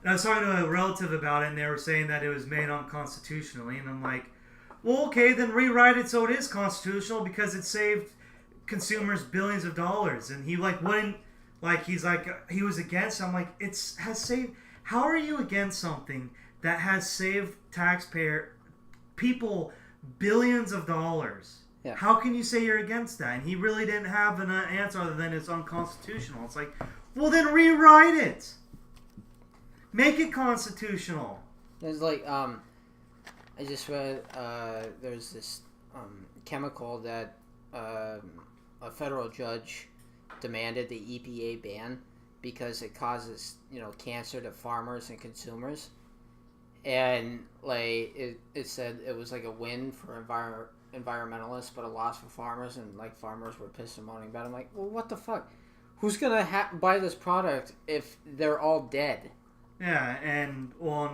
B: And I was talking to a relative about it, and they were saying that it was made unconstitutionally, and I'm like, well, okay, then rewrite it so it is constitutional because it saved consumers billions of dollars. And he wouldn't, he was against it. I'm like, has How are you against something that has saved people billions of dollars?
A: Yeah.
B: How can you say you're against that? And he really didn't have an answer other than it's unconstitutional. It's like, well, then rewrite it. Make it constitutional.
A: There's like, I just read, there's this chemical that a federal judge demanded the EPA ban because it causes, cancer to farmers and consumers. And like it said it was like a win for environmentalists, but a loss for farmers, and like farmers were pissed and moaning about it. I'm like, well, what the fuck? Who's gonna buy this product if they're all dead?
B: Yeah, and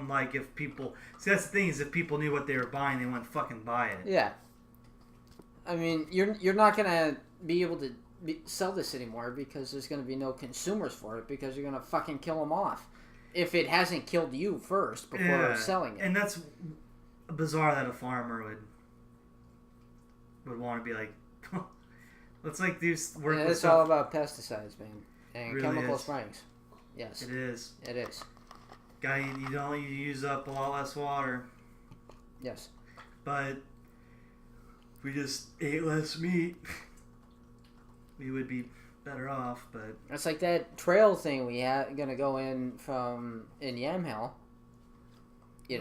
B: like if people see, that's the thing, is if people knew what they were buying, they wouldn't fucking buy it.
A: Yeah. I mean, you're not gonna be able to sell this anymore because there's gonna be no consumers for it because you're gonna fucking kill them off if it hasn't killed you first before selling it.
B: And that's bizarre that a farmer would want to be like, let's like do work with
A: it's
B: stuff.
A: all about pesticides, man, and
B: Really
A: chemical
B: is.
A: sprayings. Yes,
B: It is.
A: It is.
B: Guy, you use up a lot less water.
A: Yes.
B: But if we just ate less meat, we would be better off. But
A: It's like that trail thing we had gonna go in Yamhill.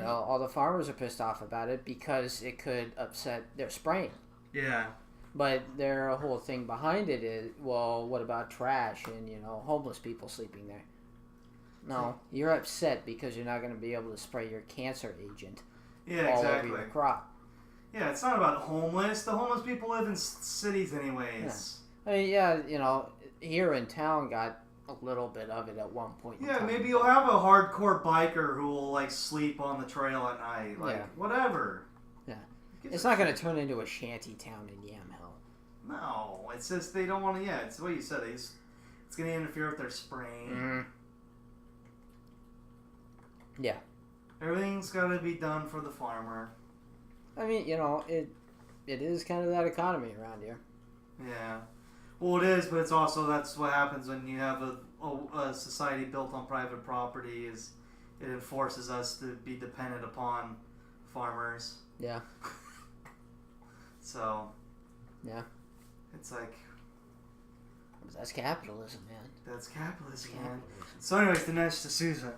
A: All the farmers are pissed off about it because it could upset their spraying.
B: yeah,
A: But their whole thing behind it is, well, what about trash and homeless people sleeping there? No, you're upset because you're not going to be able to spray your cancer agent all over your crop.
B: Yeah, it's not about homeless. The homeless people live in cities anyways.
A: Yeah. I mean, here in town got a little bit of it at one point.
B: Yeah, maybe you'll have a hardcore biker who will like sleep on the trail at night, whatever.
A: Yeah, it's not going to turn into a shanty town in Yamhill.
B: No, it's just they don't want to. Yeah, it's what you said. It's going to interfere with their spraying.
A: Mm-hmm. Yeah.
B: Everything's got to be done for the farmer.
A: I mean, it is kind of that economy around here.
B: Yeah. Well, it is, but it's also, that's what happens when you have a society built on private property, is it enforces us to be dependent upon farmers.
A: Yeah.
B: So.
A: Yeah.
B: It's like.
A: That's capitalism, man.
B: That's capitalism, man. So anyways, Dinesh D'Souza.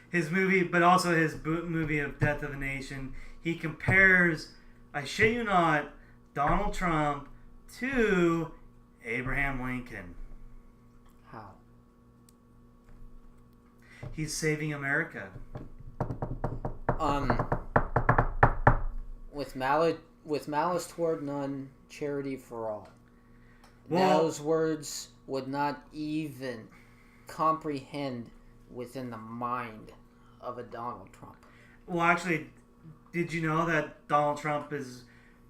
B: His movie, but also his movie of Death of a Nation, he compares, I shit you not, Donald Trump to Abraham Lincoln.
A: How?
B: He's saving America.
A: With malice toward none, charity for all.
B: Well,
A: those words would not even comprehend within the mind of a Donald Trump.
B: Well, actually, did you know that Donald Trump is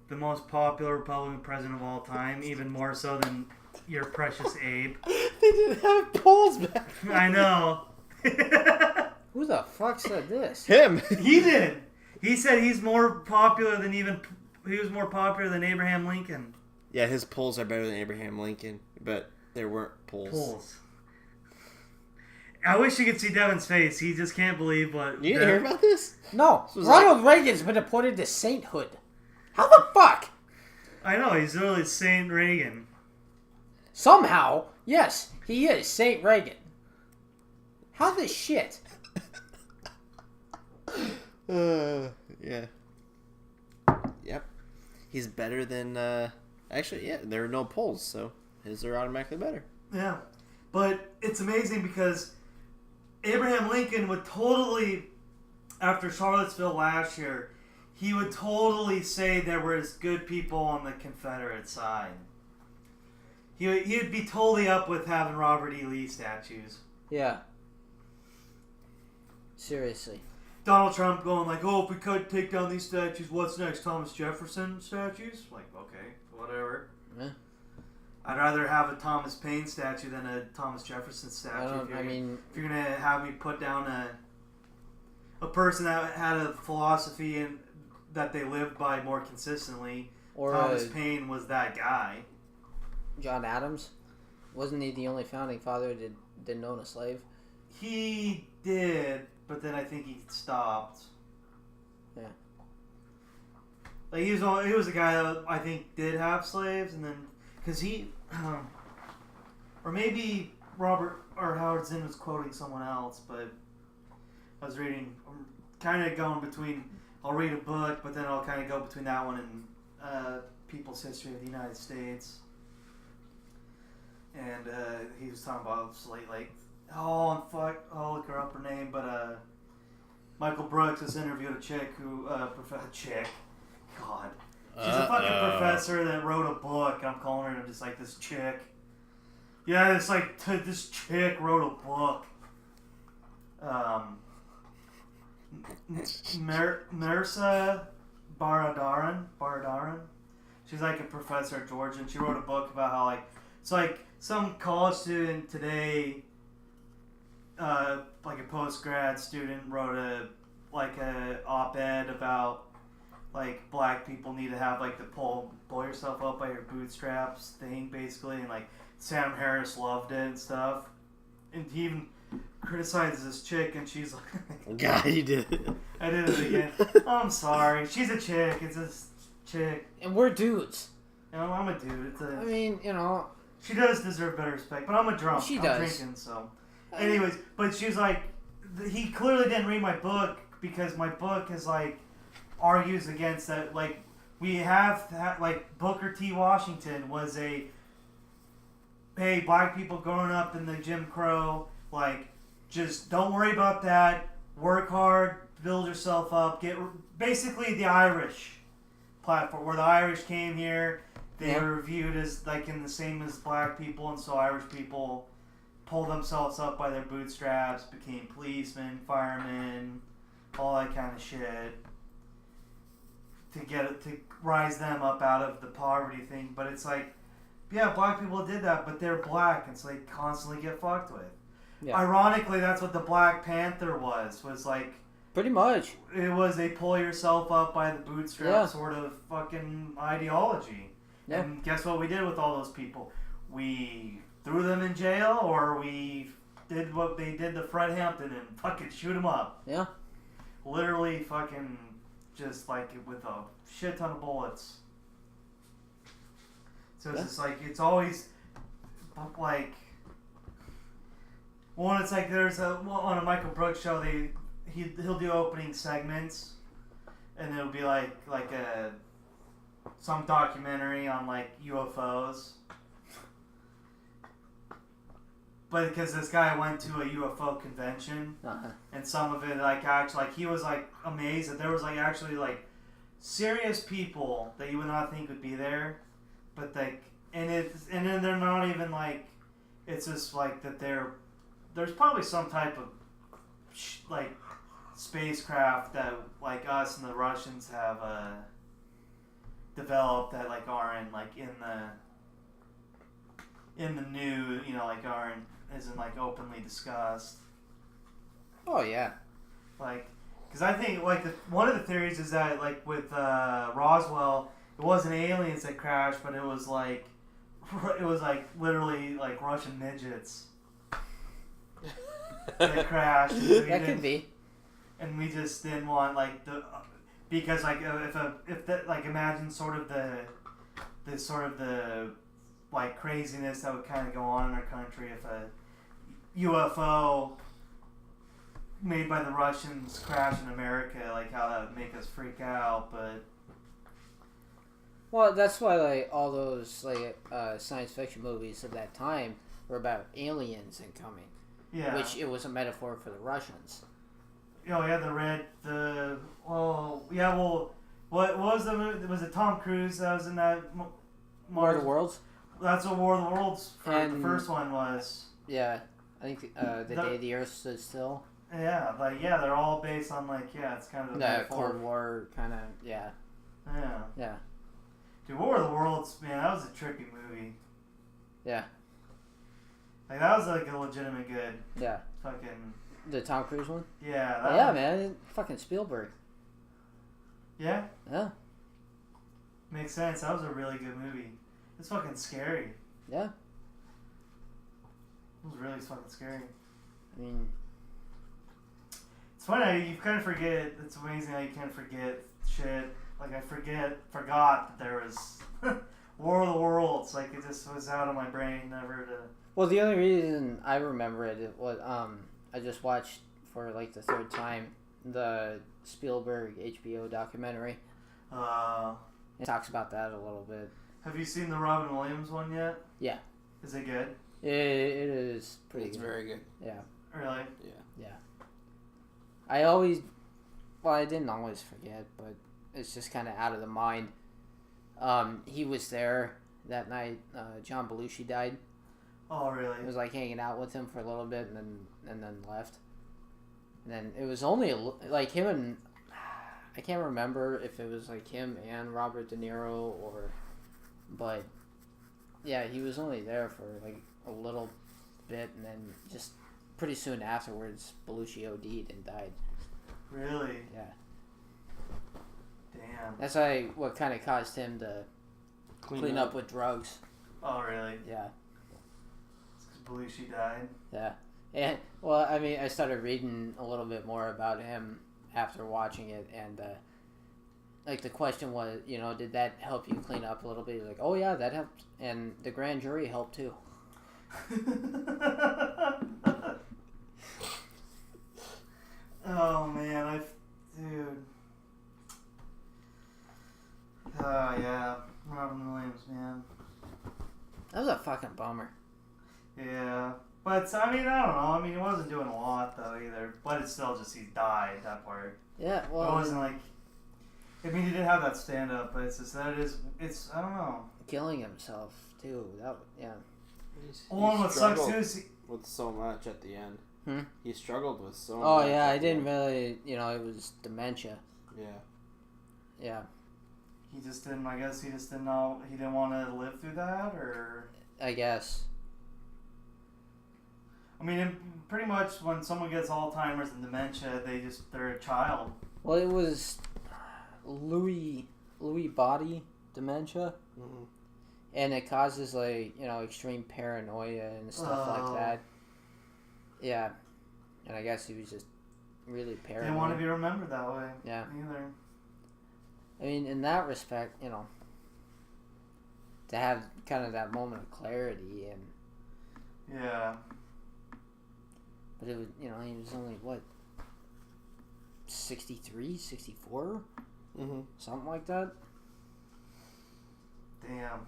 B: the most popular Republican president of all time, even more so than your precious Abe?
A: They didn't have polls back then.
B: I know.
A: Who the fuck said this?
C: Him.
B: He did. He said he was more popular than Abraham Lincoln.
C: Yeah, his polls are better than Abraham Lincoln, but there weren't polls.
B: I wish you could see Devin's face. He just can't believe what...
C: You didn't hear about this?
A: No. Ronald Reagan's been appointed to sainthood. How the fuck?
B: I know, he's really Saint Reagan.
A: Somehow, yes, he is Saint Reagan. How the shit?
C: Yeah. Yep. He's better than, actually, yeah, there are no polls, so his are automatically better.
B: Yeah. But it's amazing because Abraham Lincoln would totally, after Charlottesville last year, he would totally say there was good people on the Confederate side. He would be totally up with having Robert E. Lee statues.
A: Yeah. Seriously.
B: Donald Trump going like, oh, if we could take down these statues, what's next? Thomas Jefferson statues? Like, okay, whatever.
A: Yeah.
B: I'd rather have a Thomas Paine statue than a Thomas Jefferson statue. If you're going to have me put down a person that had a philosophy and that they lived by more consistently, or Thomas Paine was that guy.
A: John Adams? Wasn't he the only founding father that didn't own a slave?
B: He did, but then I think he stopped.
A: Yeah.
B: Like he was a guy that I think did have slaves, and then because he, or maybe Robert or Howard Zinn was quoting someone else, but I was reading, I'm kind of going between. I'll read a book, but then I'll kind of go between that one and People's History of the United States. And he was talking about I'll look her up her name, but Michael Brooks has interviewed a chick who, God. She's a fucking professor that wrote a book. I'm calling her just like this chick. Yeah, it's like this chick wrote a book. Mirza Baradaran. She's like a professor at Georgia, and she wrote a book about how it's like some college student today, like a post-grad student wrote a op-ed about like black people need to have like the pull yourself up by your bootstraps thing basically, and like Sam Harris loved it and stuff, and he even criticizes this chick, and she's like,
C: God, you did it.
B: I did it again. I'm sorry. She's a chick. It's a chick.
A: And we're dudes.
B: You know, I'm a dude.
A: I mean, you know.
B: She does deserve better respect, but I'm a drunk.
A: She
B: I'm
A: does.
B: drinking, so. Anyways, but she's like, he clearly didn't read my book because my book is like, argues against that. Like, we have, like, Booker T. Washington was hey, black people growing up in the Jim Crow, like, just don't worry about that. Work hard, build yourself up. Basically the Irish platform, where the Irish came here, they were viewed as like in the same as black people, and so Irish people pulled themselves up by their bootstraps, became policemen, firemen, all that kind of shit to rise them up out of the poverty thing. But it's like, yeah, black people did that, but they're black, and so they constantly get fucked with. Yeah. Ironically, that's what the Black Panther was like...
A: Pretty much.
B: It was a pull yourself up by the bootstrap sort of fucking ideology. Yeah. And guess what we did with all those people? We threw them in jail, or we did what they did to Fred Hampton and fucking shoot them up. Yeah. Literally fucking just like with a shit ton of bullets. So it's just like, it's always like... Well, it's like there's on a Michael Brooks show, he'll do opening segments, and it'll be like some documentary on like UFOs. But because this guy went to a UFO convention, and some of it he was like amazed that there was like actually like serious people that you would not think would be there, but like and then they're not even like, it's just like that there's probably some type of like spacecraft that like us and the Russians have developed that like aren't like in the new, you know, like isn't like openly discussed.
A: Oh yeah.
B: Like, because I think like one of the theories is that like with Roswell, it wasn't aliens that crashed, but it was like literally like Russian midgets. That crashed.
A: That could be.
B: And we just didn't want like because like if that like imagine sort of the like craziness that would kind of go on in our country if a UFO made by the Russians crashed in America, like how that would make us freak out. But
A: well, that's why like all those like science fiction movies of that time were about aliens incoming. Yeah. Which it was a metaphor for the Russians.
B: Oh yeah, what was the movie? Was it Tom Cruise that was in that?
A: War of the Worlds?
B: That's what War of the Worlds the first one was.
A: Yeah, I think the day the Earth stood still.
B: Yeah, like they're all based on like it's kind of
A: the Cold War kind of Yeah.
B: Dude, War of the Worlds, man, that was a trippy movie.
A: Yeah.
B: Like, that was, like, a legitimate good...
A: Yeah.
B: Fucking...
A: The Tom Cruise one?
B: Yeah.
A: Yeah, man. Fucking Spielberg.
B: Yeah?
A: Yeah.
B: Makes sense. That was a really good movie. It's fucking scary.
A: Yeah.
B: It was really fucking scary.
A: I mean,
B: It's funny, you kind of forget. It's amazing how you kind of forget shit. Like, I forgot that there was War of the Worlds. Like, it just was out of my brain, never to...
A: Well, the only reason I remember it was, I just watched for, like, the third time the Spielberg HBO documentary. It talks about that a little bit.
B: Have you seen the Robin Williams one yet?
A: Yeah.
B: Is it good?
A: It is pretty good.
C: It's very good.
A: Yeah.
B: Really?
A: Yeah. I didn't always forget, but it's just kind of out of the mind. He was there that night. John Belushi died.
B: Oh, really?
A: It was like hanging out with him for a little bit and then left. And then it was only like him and I can't remember if it was like him and Robert De Niro but yeah, he was only there for like a little bit, and then just pretty soon afterwards, Belushi OD'd and died.
B: Really?
A: Yeah.
B: Damn.
A: That's what kind of caused him to clean up with drugs.
B: Oh, really?
A: Yeah.
B: It's because Belushi died?
A: Yeah. And, well, I mean, I started reading a little bit more about him after watching it, and, like, the question was, did that help you clean up a little bit? He's like, oh, yeah, that helped. And the grand jury helped, too.
B: Oh, man, dude. Oh, yeah. Robin Williams, man.
A: That was a fucking bummer.
B: Yeah. But, I mean, I don't know. I mean, he wasn't doing a lot, though, either. But it's still just he died, that part.
A: Yeah, well...
B: It wasn't like... I mean, he did have that stand-up, but it's just that it's... I don't know.
A: Killing himself, too. Yeah.
B: Well, what sucks, too, is...
C: With so much at the end. He struggled with so much.
A: Oh, yeah, I didn't really... it was dementia.
C: Yeah.
A: Yeah.
B: He just didn't... I guess he just didn't know... He didn't want to live through that, or...
A: I guess.
B: I mean, pretty much when someone gets Alzheimer's and dementia, they're a child.
A: Well, it was Lewy body dementia, and it causes like extreme paranoia and stuff like that. Yeah, and I guess he was just really paranoid.
B: Didn't want to be remembered that way.
A: Yeah.
B: Either.
A: I mean, in that respect, to have kind of that moment of clarity and.
B: Yeah.
A: But it was, he was only, 63, 64?
C: Mm-hmm.
A: Something like that?
B: Damn.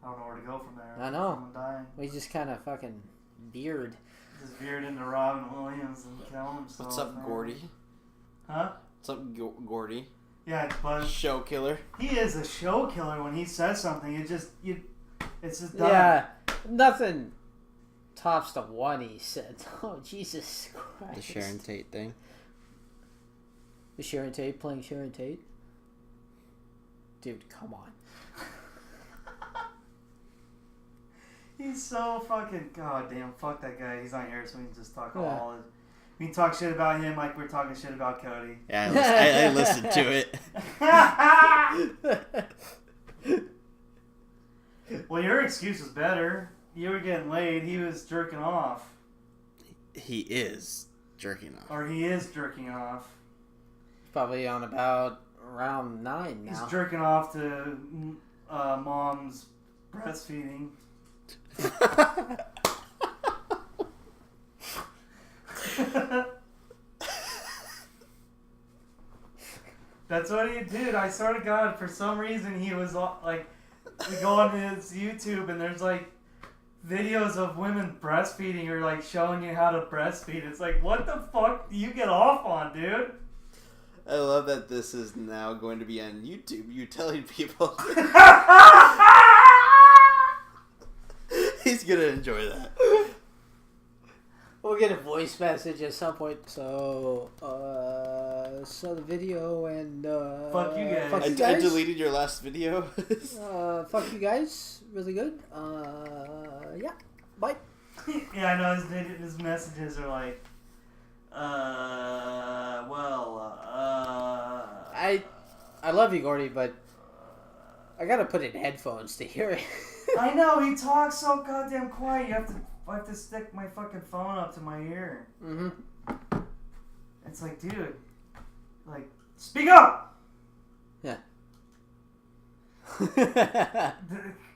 B: I don't know where to go from there.
A: I know.
B: Someone dying.
A: We just kind of fucking veered.
B: Just veered into Robin Williams and killing himself.
C: What's up, Gordy?
B: Huh?
C: What's up, Gordy?
B: Yeah, it's Buzz.
C: Show killer.
B: He is a show killer when he says something. It's just done.
A: Yeah, nothing tops the one he said. Oh, Jesus Christ.
C: The Sharon Tate thing.
A: The Sharon Tate playing Sharon Tate? Dude, come on.
B: He's so fucking goddamn. Fuck that guy. He's not here, so we can just talk all his. We can talk shit about him like we're talking shit about Cody.
C: Yeah, I listened to it.
B: Well, your excuse was better. You were getting laid. He was jerking off.
C: He is jerking off.
B: Or he is jerking off.
A: Probably on about around 9 now.
B: He's jerking off to mom's breastfeeding. That's what he did. I swear to God, for some reason he was like, we go on his YouTube and there's like videos of women breastfeeding or like showing you how to breastfeed. It's like, what the fuck do you get off on, dude?
C: I love that this is now going to be on YouTube. You telling people. He's gonna enjoy that.
A: We'll get a voice message at some point. So the video and
B: fuck you guys.
A: Fuck you
C: I
A: guys.
C: deleted your last video.
A: Fuck you guys. Really good. Yeah. Bye.
B: Yeah, I know his messages are like,
A: I love you, Gordy, but I gotta put in headphones to hear it.
B: I know, he talks so goddamn quiet. You have to I have to stick my fucking phone up to my ear.
A: Mm-hmm.
B: It's like, dude, like, speak up!
A: Yeah.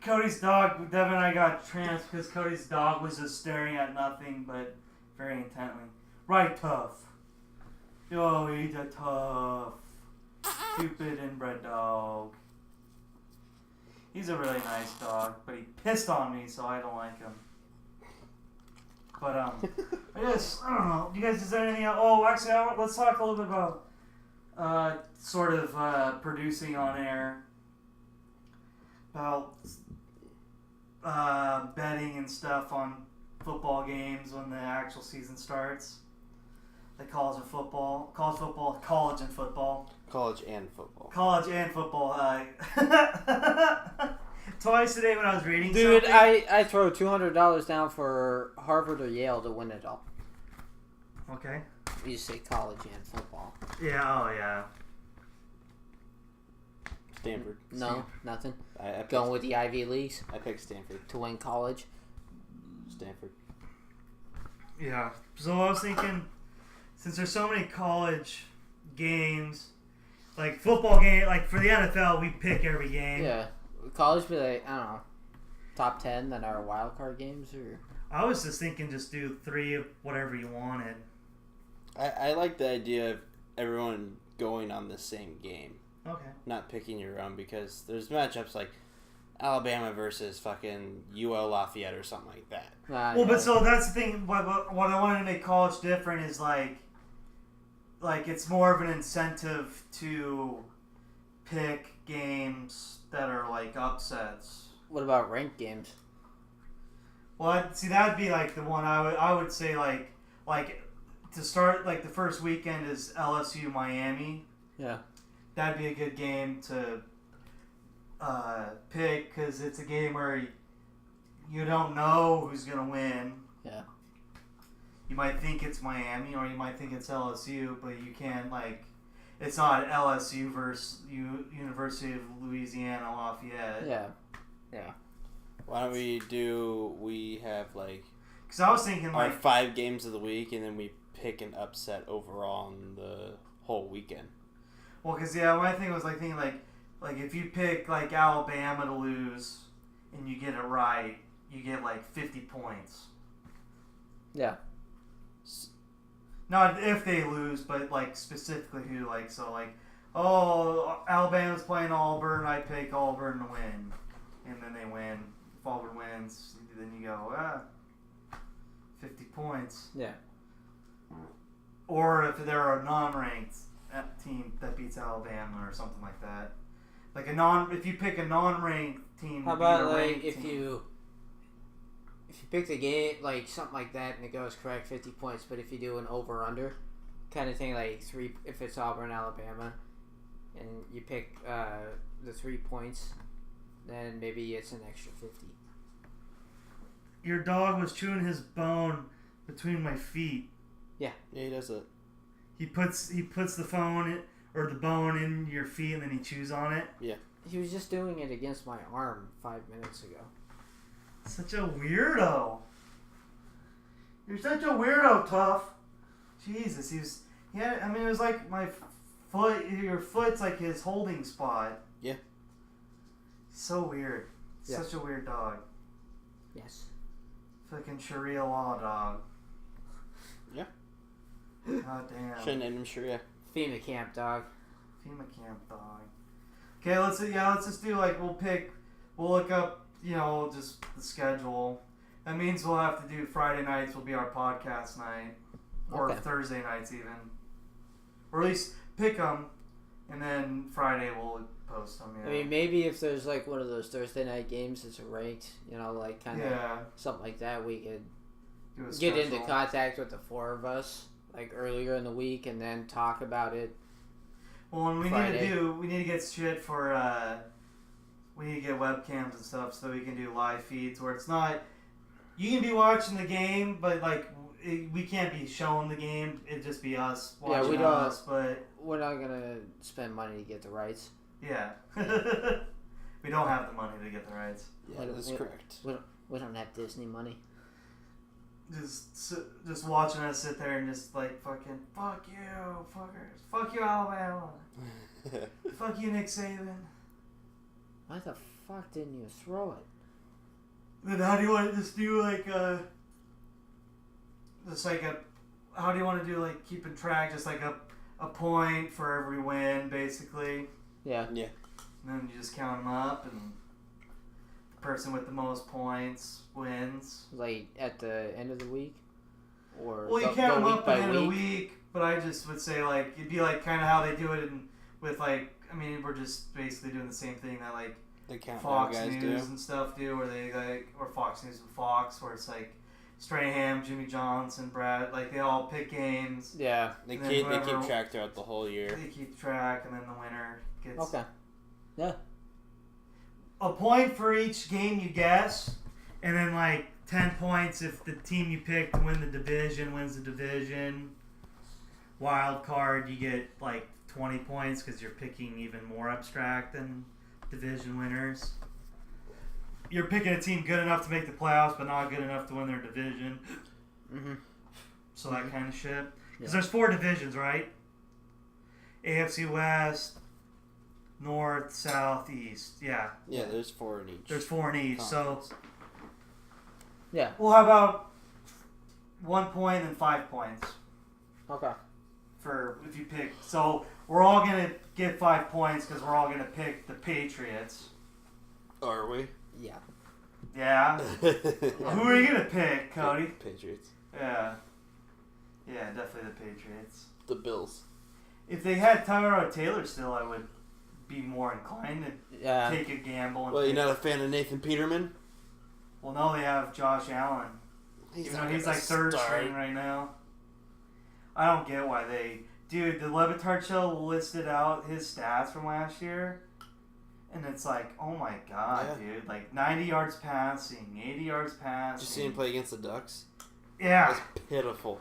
B: Cody's dog, Devin and I got tranced because Cody's dog was just staring at nothing but very intently. Right, tough. Yo, he's a tough, stupid inbred dog. He's a really nice dog, but he pissed on me, so I don't like him. But, I don't know. Do you guys, is there anything else? Oh, actually, let's talk a little bit about, producing on air. About, betting and stuff on football games when the actual season starts. The college and football. College and football. Twice today when I was reading
A: Dude,
B: something.
A: I throw $200 down for Harvard or Yale to win it all.
B: Okay.
A: You say college and football.
B: Yeah, oh yeah.
C: Stanford.
A: No, nothing.
C: I
A: Going with the Ivy Leagues
C: I picked Stanford.
A: to win college.
C: Stanford.
B: Yeah. So I was thinking, since there's so many college games, like football game, like for the NFL, we pick every game.
A: Yeah. College be like, I don't know, top 10 that are wild card games or...
B: I was just thinking just do 3 of whatever you wanted.
C: I like the idea of everyone going on the same game.
B: Okay.
C: Not picking your own, because there's matchups like Alabama versus fucking UL Lafayette or something like that.
B: Well, but so that's the thing. What I wanted to make college different is like it's more of an incentive to pick games that are like upsets.
A: What about ranked games?
B: Well, see, that'd be like the one I would say like to start, like the first weekend is LSU Miami.
A: Yeah.
B: That'd be a good game to pick because it's a game where you don't know who's gonna win.
A: Yeah.
B: You might think it's Miami or you might think it's LSU, but you can't, like, it's not LSU versus University of Louisiana Lafayette.
A: Yeah. Yeah.
C: Why don't we have like...
B: Because I was thinking,
C: our
B: like...
C: 5 games of the week, and then we pick an upset overall on the whole weekend.
B: Well, because, yeah, my thing was, like, thinking, like if you pick, like, Alabama to lose and you get it right, you get, like, 50 points.
A: Yeah.
B: Not if they lose, but, like, specifically who, like, so, like, oh, Alabama's playing Auburn, I pick Auburn to win. And then they win. If Auburn wins, then you go, 50 points.
A: Yeah.
B: Or if they're a non-ranked team that beats Alabama or something like that. Like if you pick a non-ranked team.
A: How about like if you pick the game, like something like that, and it goes correct, 50 points. But if you do an over/under kind of thing, like 3, if it's Auburn, Alabama, and you pick the 3 points, then maybe it's an extra 50.
B: Your dog was chewing his bone between my feet.
C: Yeah, he does it.
B: He puts the phone or the bone in your feet and then he chews on it.
C: Yeah.
A: He was just doing it against my arm 5 minutes ago.
B: Such a weirdo. You're such a weirdo, Tough. Jesus, it was like my foot. Your foot's like his holding spot.
C: Yeah.
B: So weird.
A: Yeah.
B: Such a weird dog.
A: Yes.
B: Fucking Sharia law dog.
C: Yeah.
B: God damn.
C: Shouldn't name him Sharia.
A: FEMA camp dog.
B: FEMA camp dog. Okay, let's just do like we'll look up, just the schedule. That means we'll have to do Friday nights will be our podcast night. Or
A: Okay.
B: Thursday nights even. Or at least pick them, and then Friday we'll post them. Yeah.
A: I mean, maybe if there's like one of those Thursday night games that's ranked, like kind of something like that, we could get into contact with the 4 of us like earlier in the week and then talk about it.
B: Well, and we
A: Friday.
B: need to get shit for we need to get webcams and stuff so we can do live feeds where it's not you can be watching the game, but like we can't be showing the game. It'd just be us watching us. But
A: we're not gonna spend money to get the rights.
B: Yeah, we don't have the money to get the rights.
C: Yeah, that's correct.
A: We don't have Disney money.
B: just watching us sit there and just like fucking fuck you, fuckers, fuck you Alabama, fuck you Nick Saban.
A: Why the fuck didn't you throw it?
B: Then how do you want to just do like how do you want to do like keeping track, just like a point for every win basically?
A: Yeah.
C: Yeah.
B: And then you just count them up, and the person with the most points wins.
A: Like at the end of the week? Or
B: Well, you count them up at the end of the week, but I just would say, like, it'd be like kind of how they do it with, like, I mean, we're just basically doing the same thing that, like, Fox
C: guys
B: News
C: do.
B: and stuff do, where they, like, or Fox News and Fox, where it's, like, Strahan, Jimmy Johnson, Brad, like, they all pick games.
A: Yeah.
C: They keep track throughout the whole year.
B: They keep track, and then the winner gets...
A: Okay. Yeah.
B: A point for each game you guess, and then, like, 10 points if the team you picked to win the division wins the division. Wild card, you get like 20 points because you're picking even more abstract than division winners. You're picking a team good enough to make the playoffs, but not good enough to win their division.
A: Mm-hmm.
B: So that kind of shit. Because
A: Yeah.
B: there's 4 divisions, right? AFC West, North, South, East. Yeah.
C: Yeah, there's 4 in each.
B: There's 4 in each.
C: conference.
B: So,
A: Yeah.
B: well, how about 1 point and 5 points?
A: Okay.
B: For if you pick, so we're all gonna get 5 points because we're all gonna pick the Patriots.
C: Are we?
A: Yeah.
B: Yeah. Who are you gonna pick, Cody?
C: Patriots.
B: Yeah. Yeah, definitely the Patriots.
C: The Bills.
B: If they had Tyrod Taylor still, I would be more inclined to take a gamble. And
C: Well, you're not a fan of Nathan Peterman?
B: Well, no, they have Josh Allen.
C: He's
B: He's like third string right now. I don't get why they... Dude, the Levitard show listed out his stats from last year, and it's like, oh my god, dude. Like, 90 yards passing, 80 yards passing.
C: Did you see him play against the Ducks?
B: Yeah.
C: That's pitiful.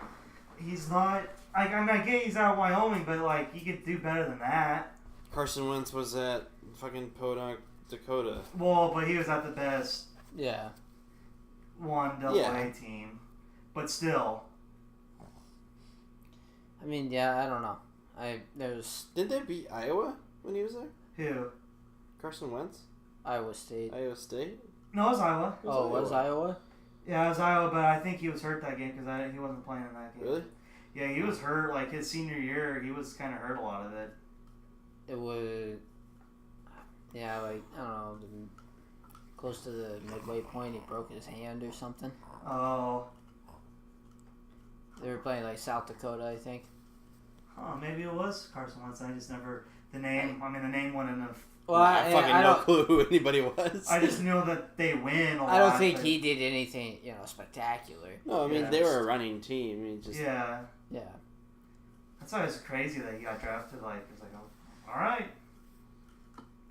B: He's not... I mean, I get he's out of Wyoming, but, like, he could do better than that.
C: Carson Wentz was at fucking Podunk, Dakota.
B: Well, but he was at the best
A: Yeah.
B: 1AA team. But still...
A: I mean, yeah, I don't know.
C: Didn't they beat Iowa when he was there?
B: Who?
C: Carson Wentz?
A: Iowa State.
C: Iowa State?
B: No, it was Iowa.
A: Oh, it was Iowa?
B: Yeah, it was Iowa, but I think he was hurt that game because he wasn't playing in that game.
C: Really?
B: Yeah, he was hurt. Like, his senior year, he was kind of hurt a lot of it.
A: It was... Yeah, like, I don't know, close to the midway point, he broke his hand or something.
B: Oh.
A: They were playing, like, South Dakota, I think.
B: Oh, maybe it was Carson Wentz. I just never... The name wouldn't have...
A: Well,
C: I fucking no clue who anybody was.
B: I just knew that they win a lot.
A: I don't think he did anything, spectacular.
C: No, I mean, they were a running team. I mean, just...
B: Yeah.
A: Yeah.
B: That's why it's crazy that he got drafted. Like, it's like, oh, all right.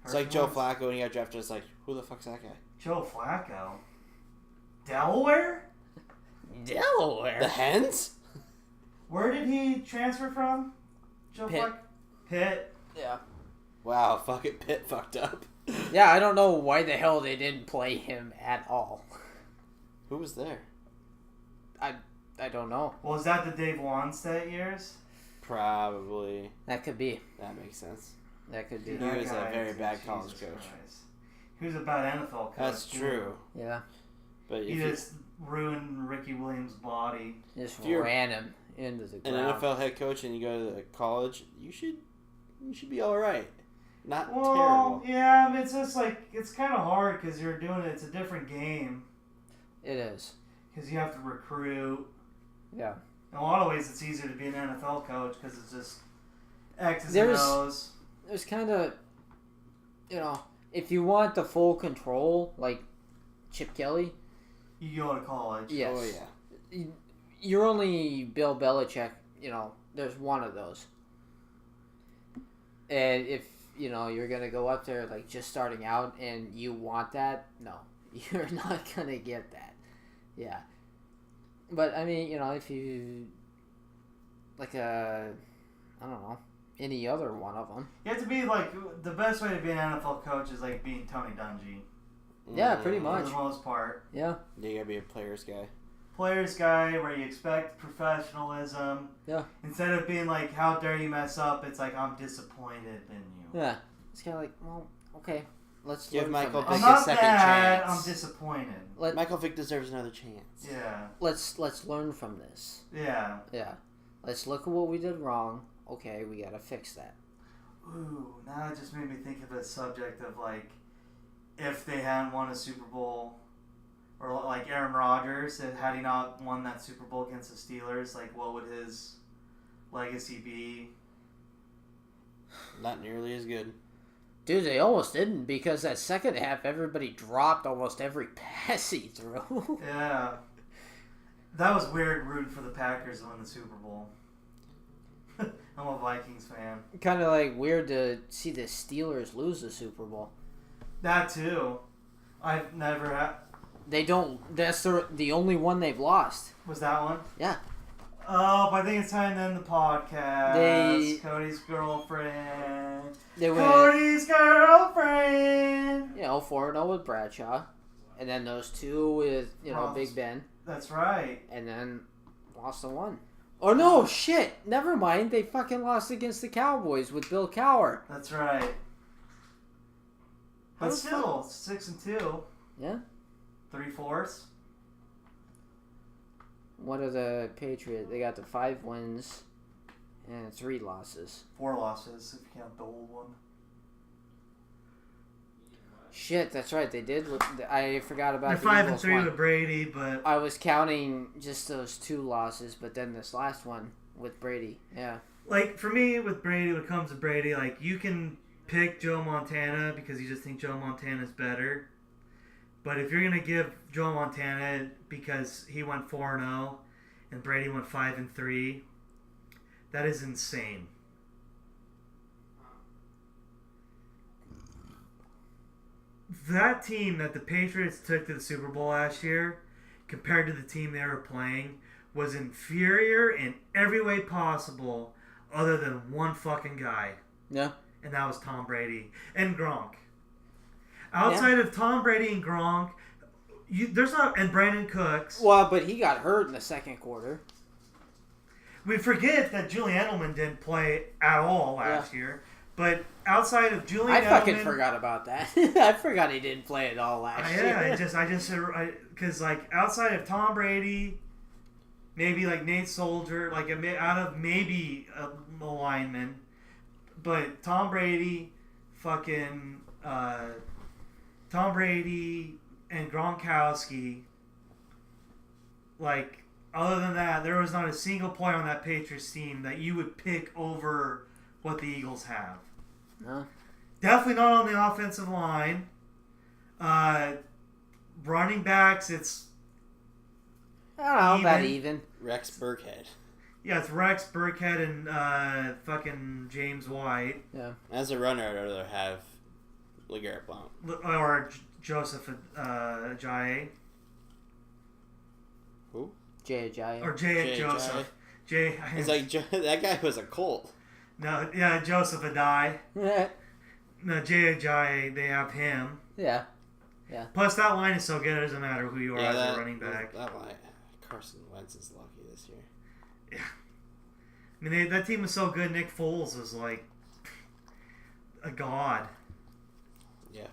C: It's like Joe Flacco when he got drafted. It's like, who the fuck's that guy?
B: Joe Flacco? Delaware?
A: Delaware?
C: The Hens?
B: Where did he transfer from? Joe
A: Pitt.
B: Flacco? Pitt.
A: Yeah.
C: Wow, fuck it, Pitt fucked up.
A: Yeah, I don't know why the hell they didn't play him at all.
C: Who was there?
A: I don't know.
B: Well, is that the Dave Wannstedt years?
C: Probably.
A: That could be.
C: That makes sense.
A: That could be.
C: He
B: That
C: was a
B: guy,
C: very bad
B: Jesus
C: college coach.
B: Christ. He was a bad NFL coach.
C: That's
B: too.
C: true.
A: Yeah.
C: But
B: He
C: if you,
B: just ruined Ricky Williams' body.
A: Just
C: If you're
A: ran him into the
C: an
A: ground.
C: NFL head coach and you go to college, you should be all right. Not
B: Well,
C: terrible.
B: yeah, I mean, it's just like, it's kind of hard because you're doing it. It's a different game
A: It is.
B: because you have to recruit.
A: Yeah.
B: In a lot of ways, it's easier to be an NFL coach because it's just X's
A: There's-
B: and O's.
A: There's kind of, if you want the full control, like Chip Kelly,
B: You go to college.
A: yes.
C: Oh, yeah.
A: You're only Bill Belichick, there's one of those. And if, you're going to go up there, like, just starting out and you want that, no. You're not going to get that. Yeah. But, I mean, if you, like, I don't know, any other one of them.
B: You have to be like, the best way to be an NFL coach is like being Tony Dungy.
A: Yeah, pretty
B: For
A: much.
B: the most part.
A: Yeah.
C: You gotta be a player's guy.
B: player's guy where you expect professionalism.
A: Yeah.
B: Instead of being like, how dare you mess up, it's like, I'm disappointed in you.
A: Yeah. It's kind of like, well, okay. Let's
C: Give
A: learn
C: Michael
A: from
B: I'm
C: Vick
A: this.
C: a
B: not
C: second
B: mad,
C: chance.
B: I'm disappointed.
C: Michael Vick deserves another chance.
B: Yeah.
A: Let's learn from this.
B: Yeah.
A: Yeah. Let's look at what we did wrong. Okay, we gotta fix that.
B: Ooh, now it just made me think of a subject of like, if they hadn't won a Super Bowl, or like Aaron Rodgers, had he not won that Super Bowl against the Steelers, like what would his legacy be?
C: Not nearly as good.
A: Dude, they almost didn't because that second half, everybody dropped almost every pass he threw.
B: Yeah. That was weird rooting for the Packers to win the Super Bowl. I'm a Vikings fan.
A: Kind of like weird to see the Steelers lose the Super Bowl.
B: That too. I've never had...
A: They don't. That's the only one they've lost.
B: Was that one?
A: Yeah.
B: Oh, but I think it's time to end the podcast. Cody's girlfriend.
A: They went,
B: Cody's girlfriend.
A: 4-0 with Bradshaw. And then those two with,
B: Lost.
A: Big Ben.
B: That's right.
A: And then lost the one. Oh, no, shit. Never mind. They fucking lost against the Cowboys with Bill Cowher.
B: That's right. But
A: How's
B: still, 6-2.
A: Yeah.
B: 3/4.
A: What are the Patriots? They got the 5 wins and 3 losses.
B: 4 losses, if you count the old one.
A: Shit, that's right. They did. I forgot about
B: They're
A: the
B: 5-3
A: Eagles one.
B: with Brady, but...
A: I was counting just those 2 losses, but then this last one with Brady. Yeah.
B: Like, for me, with Brady, when it comes to Brady, like, you can pick Joe Montana because you just think Joe Montana's better. But if you're going to give Joe Montana because he went 4-0 and Brady went 5-3, that is insane. That team that the Patriots took to the Super Bowl last year, compared to the team they were playing, was inferior in every way possible other than one fucking guy.
A: Yeah.
B: And that was Tom Brady and Gronk. Outside of Tom Brady and Gronk, there's not, and Brandon Cooks.
A: Well, but he got hurt in the second quarter.
B: We forget that Julian Edelman didn't play at all last year. But outside of Julian Edelman,
A: I fucking forgot about that. I forgot he didn't play at all last year.
B: Yeah, because like outside of Tom Brady, maybe like Nate Soldier, like out of maybe a lineman, but Tom Brady, fucking Tom Brady and Gronkowski, like other than that, there was not a single player on that Patriots team that you would pick over what the Eagles have.
A: No.
B: Definitely not on the offensive line. Running backs, it's...
A: I don't know about even.
C: Rex Burkhead.
B: Yeah, it's Rex Burkhead and fucking James White.
A: Yeah.
C: As a runner, I'd rather have LeGarrette Blount.
B: Or Joseph Ajayi.
C: Who?
A: Jay Ajayi.
B: Or Jay Joseph. Jay.
C: It's like that guy was a Colt.
B: No, yeah, Joseph Ajayi.
A: Yeah.
B: No, Jay Ajayi, they have him.
A: Yeah. Yeah.
B: Plus, that line is so good, it doesn't matter who you are as a running back.
C: That line. Carson Wentz is lucky this year.
B: Yeah. I mean, that team was so good, Nick Foles was like a god.
C: Yeah.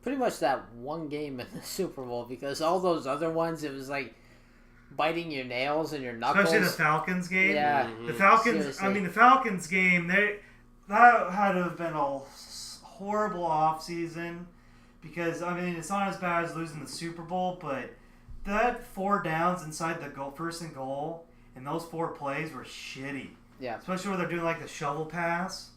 A: Pretty much that one game in the Super Bowl, because all those other ones, it was like biting your nails and your knuckles.
B: Especially the Falcons game.
A: Yeah.
C: Mm-hmm.
B: The Falcons,
A: Seriously.
B: I mean, the Falcons game, that had to have been a horrible offseason because, I mean, it's not as bad as losing the Super Bowl, but that 4 downs inside the goal, first and goal, and those 4 plays were shitty.
A: Yeah.
B: Especially where they're doing, like, the shovel pass.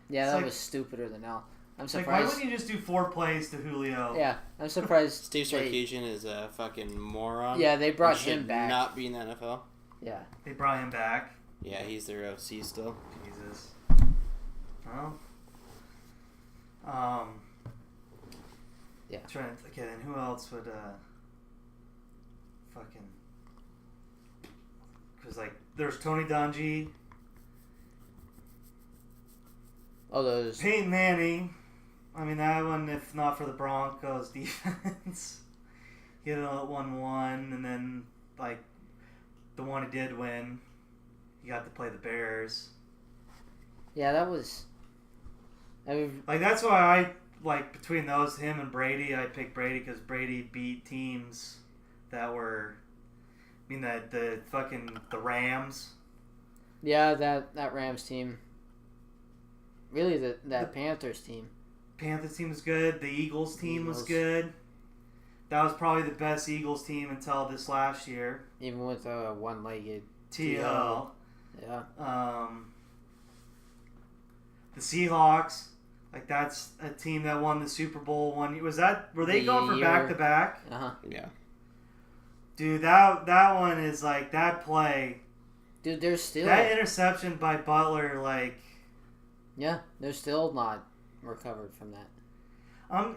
A: Yeah,
B: It's
A: that
B: like-
A: was stupider than hell. I'm
B: Like,
A: surprised.
B: why wouldn't you just do 4 plays to Julio?
A: Yeah, I'm surprised.
C: Steve Sarkisian is a fucking moron.
A: Yeah, they brought
C: He should
A: him back.
C: Not be in the NFL.
A: Yeah.
B: They brought him back.
C: Yeah, he's their OC still.
B: Jesus. Well.
A: Yeah.
B: Trying to, okay, then who else would, fucking... Because, like, there's Tony Dungy,
A: Oh, those.
B: Peyton Manning. I mean, that one, if not for the Broncos defense, he had a 1-1, and then like the one who did win, he got to play the Bears.
A: Yeah, that was. I mean,
B: Like that's why I like between those him and Brady, I picked Brady because Brady beat teams that were. I mean that the Rams.
A: yeah, that Rams team. Really, that Panthers team.
B: Panthers team was good. The Eagles team was
A: Eagles.
B: good. That was probably the best Eagles team until this last year.
A: Even with a one-legged
B: TL.
A: Yeah.
B: The Seahawks, like that's a team that won the Super Bowl one. Were they going for back to back?
C: Yeah.
B: Dude, that one is like that play.
A: Dude, they're still
B: That interception by Butler, like.
A: Yeah, they're still not recovered from that.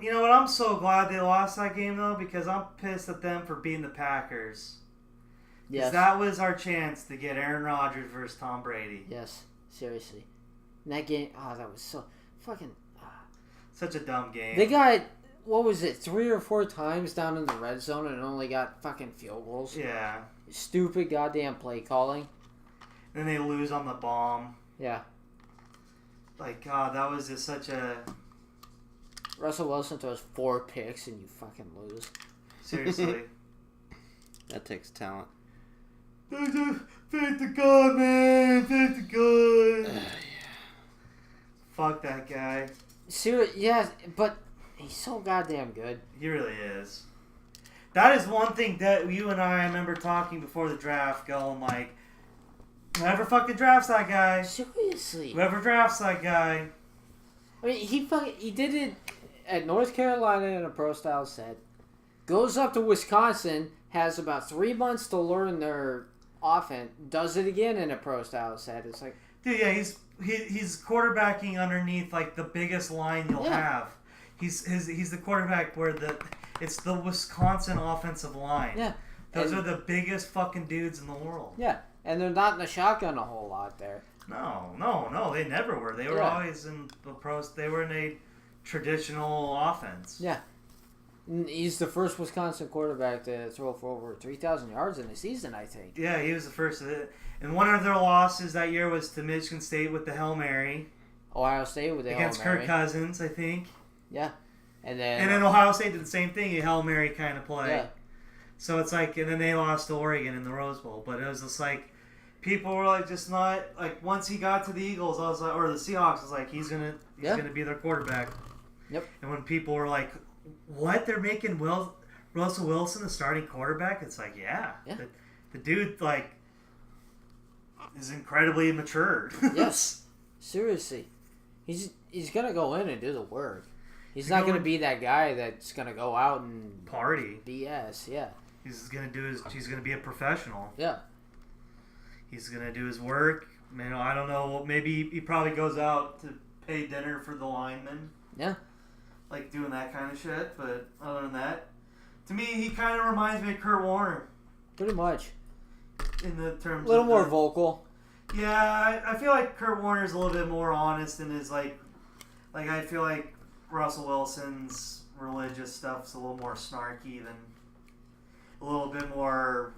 B: You know what? I'm so glad they lost that game though because I'm pissed at them for beating the Packers.
A: Yes.
B: That was our chance to get Aaron Rodgers versus Tom Brady.
A: Yes, seriously. And that game, that was so fucking.
B: Such a dumb game.
A: They got, what was it, 3 or 4 times down in the red zone and only got fucking field goals.
B: Yeah.
A: Stupid goddamn play calling.
B: Then they lose on the bomb.
A: Yeah.
B: Like, God, that was just such a.
A: Russell Wilson throws 4 picks and you fucking lose.
B: Seriously.
C: That takes talent.
B: Faith to God, man. Faith to God. Fuck that guy.
A: Yeah, but he's so goddamn good.
B: He really is. That is one thing that you and I remember talking before the draft, going like, whoever fucking drafts that guy.
A: Seriously.
B: Whoever drafts that guy.
A: I mean, he did it at North Carolina in a pro style set. Goes up to Wisconsin, has about 3 months to learn their offense. Does it again in a pro style set. It's like,
B: dude, yeah, he's quarterbacking underneath like the biggest line you'll have. He's the quarterback where it's the Wisconsin offensive line.
A: Yeah.
B: Those are the biggest fucking dudes in the world.
A: Yeah, and they're not in the shotgun a whole lot there.
B: No, they never were. They were always in the pros. They were in a traditional offense.
A: Yeah. He's the first Wisconsin quarterback to throw for over 3,000 yards in a season, I think.
B: Yeah, he was the first. And one of their losses that year was to Michigan State with the Hail Mary.
A: Ohio State with the Hail Mary.
B: Against Kirk Cousins, I think.
A: Yeah. And then
B: Ohio State did the same thing, a Hail Mary kind of play.
A: Yeah.
B: So it's like, and then they lost to Oregon in the Rose Bowl. But it was just like, people were like just not, like once he got to the Eagles, I was like, or the Seahawks, I was like, he's gonna be their quarterback.
A: Yep.
B: And when people were like, what, they're making Russell Wilson the starting quarterback? It's like, yeah. The dude, like, is incredibly mature.
A: Yes. Seriously. He's going to go in and do the work. He's not going to be that guy that's going to go out and
B: party.
A: BS, yeah.
B: He's going to be a professional.
A: Yeah.
B: He's going to do his work. Man, I don't know. Maybe he probably goes out to pay dinner for the linemen.
A: Yeah.
B: Like doing that kind of shit, but other than that, to me, he kind of reminds me of Kurt Warner.
A: Pretty much.
B: In the terms
A: a little more vocal.
B: Yeah, I feel like Kurt Warner's a little bit more honest and is like I feel like Russell Wilson's religious stuff's a little more snarky than a little bit more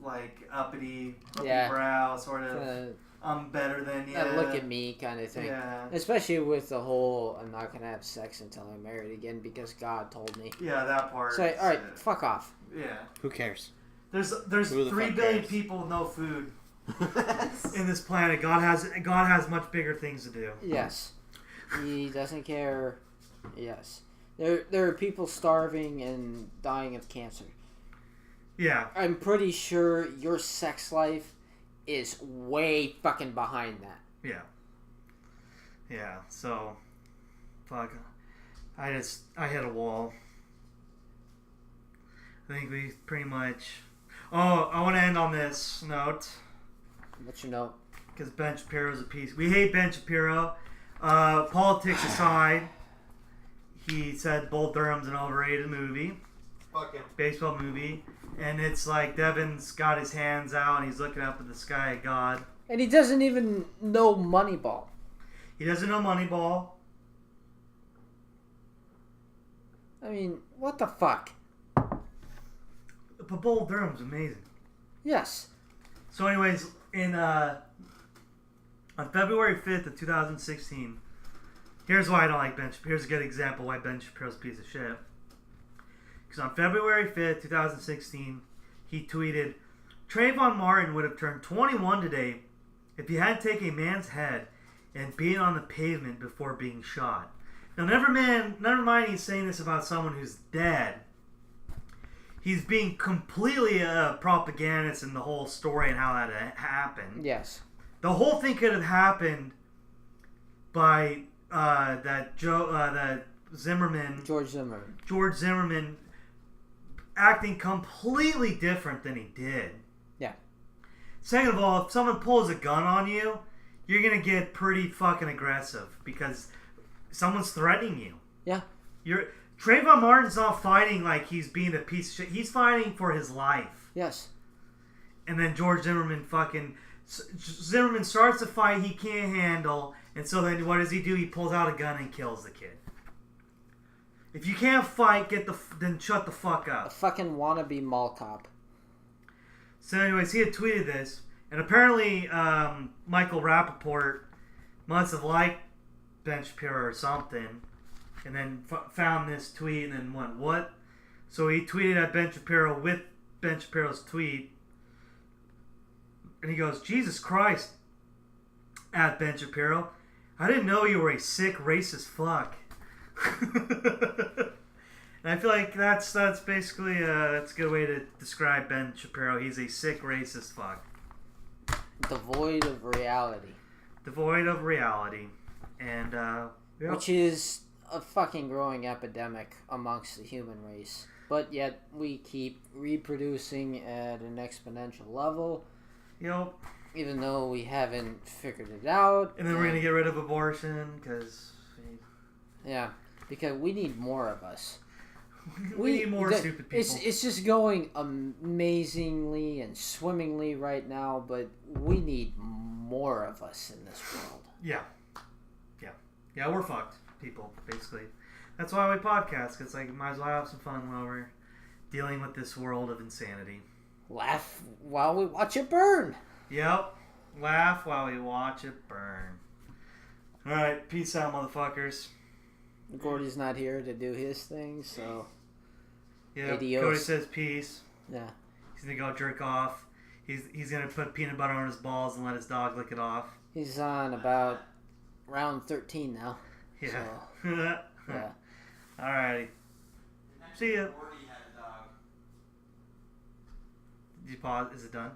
B: like uppity brow sort of. I'm better than you.
A: Look at me kind of thing.
B: Yeah.
A: Especially with the whole, I'm not going to have sex until I'm married again because God told me.
B: Yeah, that part.
A: So, alright, fuck off.
B: Yeah.
C: Who cares?
B: There's 3 billion people with no food in this planet. God has much bigger things to do.
A: Yes. He doesn't care. Yes. There are people starving and dying of cancer.
B: Yeah.
A: I'm pretty sure your sex life is way fucking behind that.
B: Yeah. Yeah, so fuck. I hit a wall. I think we pretty much. Oh, I want to end on this note.
A: Let you know.
B: Because Ben Shapiro's a piece. We hate Ben Shapiro. Politics aside, he said Bull Durham's an overrated movie.
C: Fuck him.
B: Baseball movie. And it's like Devin's got his hands out and he's looking up at the sky at God.
A: And he doesn't even know Moneyball.
B: He doesn't know Moneyball.
A: I mean, what the fuck?
B: But Bull Durham's amazing.
A: Yes.
B: So, anyways, on February 5th of 2016, here's why I don't like Ben Shapiro. Here's a good example why Ben Shapiro's a piece of shit. Because on February 5th, 2016, he tweeted, Trayvon Martin would have turned 21 today if he hadn't taken a man's head and beat it on the pavement before being shot. Now, never mind he's saying this about someone who's dead. He's being completely a propagandist in the whole story and how that happened.
A: Yes.
B: The whole thing could have happened by George Zimmerman acting completely different than he did.
A: Yeah.
B: Second of all, if someone pulls a gun on you, you're going to get pretty fucking aggressive because someone's threatening you.
A: Yeah.
B: Trayvon Martin's not fighting like he's being a piece of shit. He's fighting for his life.
A: Yes.
B: And then George Zimmerman starts a fight he can't handle, and so then what does he do? He pulls out a gun and kills the kid. If you can't fight, then shut the fuck up.
A: A fucking wannabe mall cop.
B: So anyways, he had tweeted this, and apparently Michael Rappaport must have liked Ben Shapiro or something, and then found this tweet and then went, what? So he tweeted at Ben Shapiro with Ben Shapiro's tweet, and he goes, Jesus Christ, at Ben Shapiro, I didn't know you were a sick, racist fuck. And I feel like that's basically that's a good way to describe Ben Shapiro. He's a sick, racist fuck.
A: Devoid of reality.
B: Devoid of reality. And, yep.
A: Which is a fucking growing epidemic amongst the human race. But yet we keep reproducing at an exponential level.
B: Yep.
A: Even though we haven't figured it out.
B: And then we're going to get rid of abortion because...
A: Yeah, because we need more of us.
B: We need more stupid people.
A: It's just going amazingly and swimmingly right now, but we need more of us in this world.
B: Yeah. Yeah, we're fucked, people, basically. That's why we podcast, because might as well have some fun while we're dealing with this world of insanity.
A: Laugh while we watch it burn.
B: Yep. Laugh while we watch it burn. Alright, peace out, motherfuckers.
A: Gordy's not here to do his thing, so...
B: Yeah,
A: Adios.
B: Cody says peace.
A: Yeah.
B: He's gonna go jerk off. He's gonna put peanut butter on his balls and let his dog lick it off.
A: He's on about round 13 now.
B: Yeah.
A: So, yeah.
B: Alrighty. See ya. Did you pause? Is it done?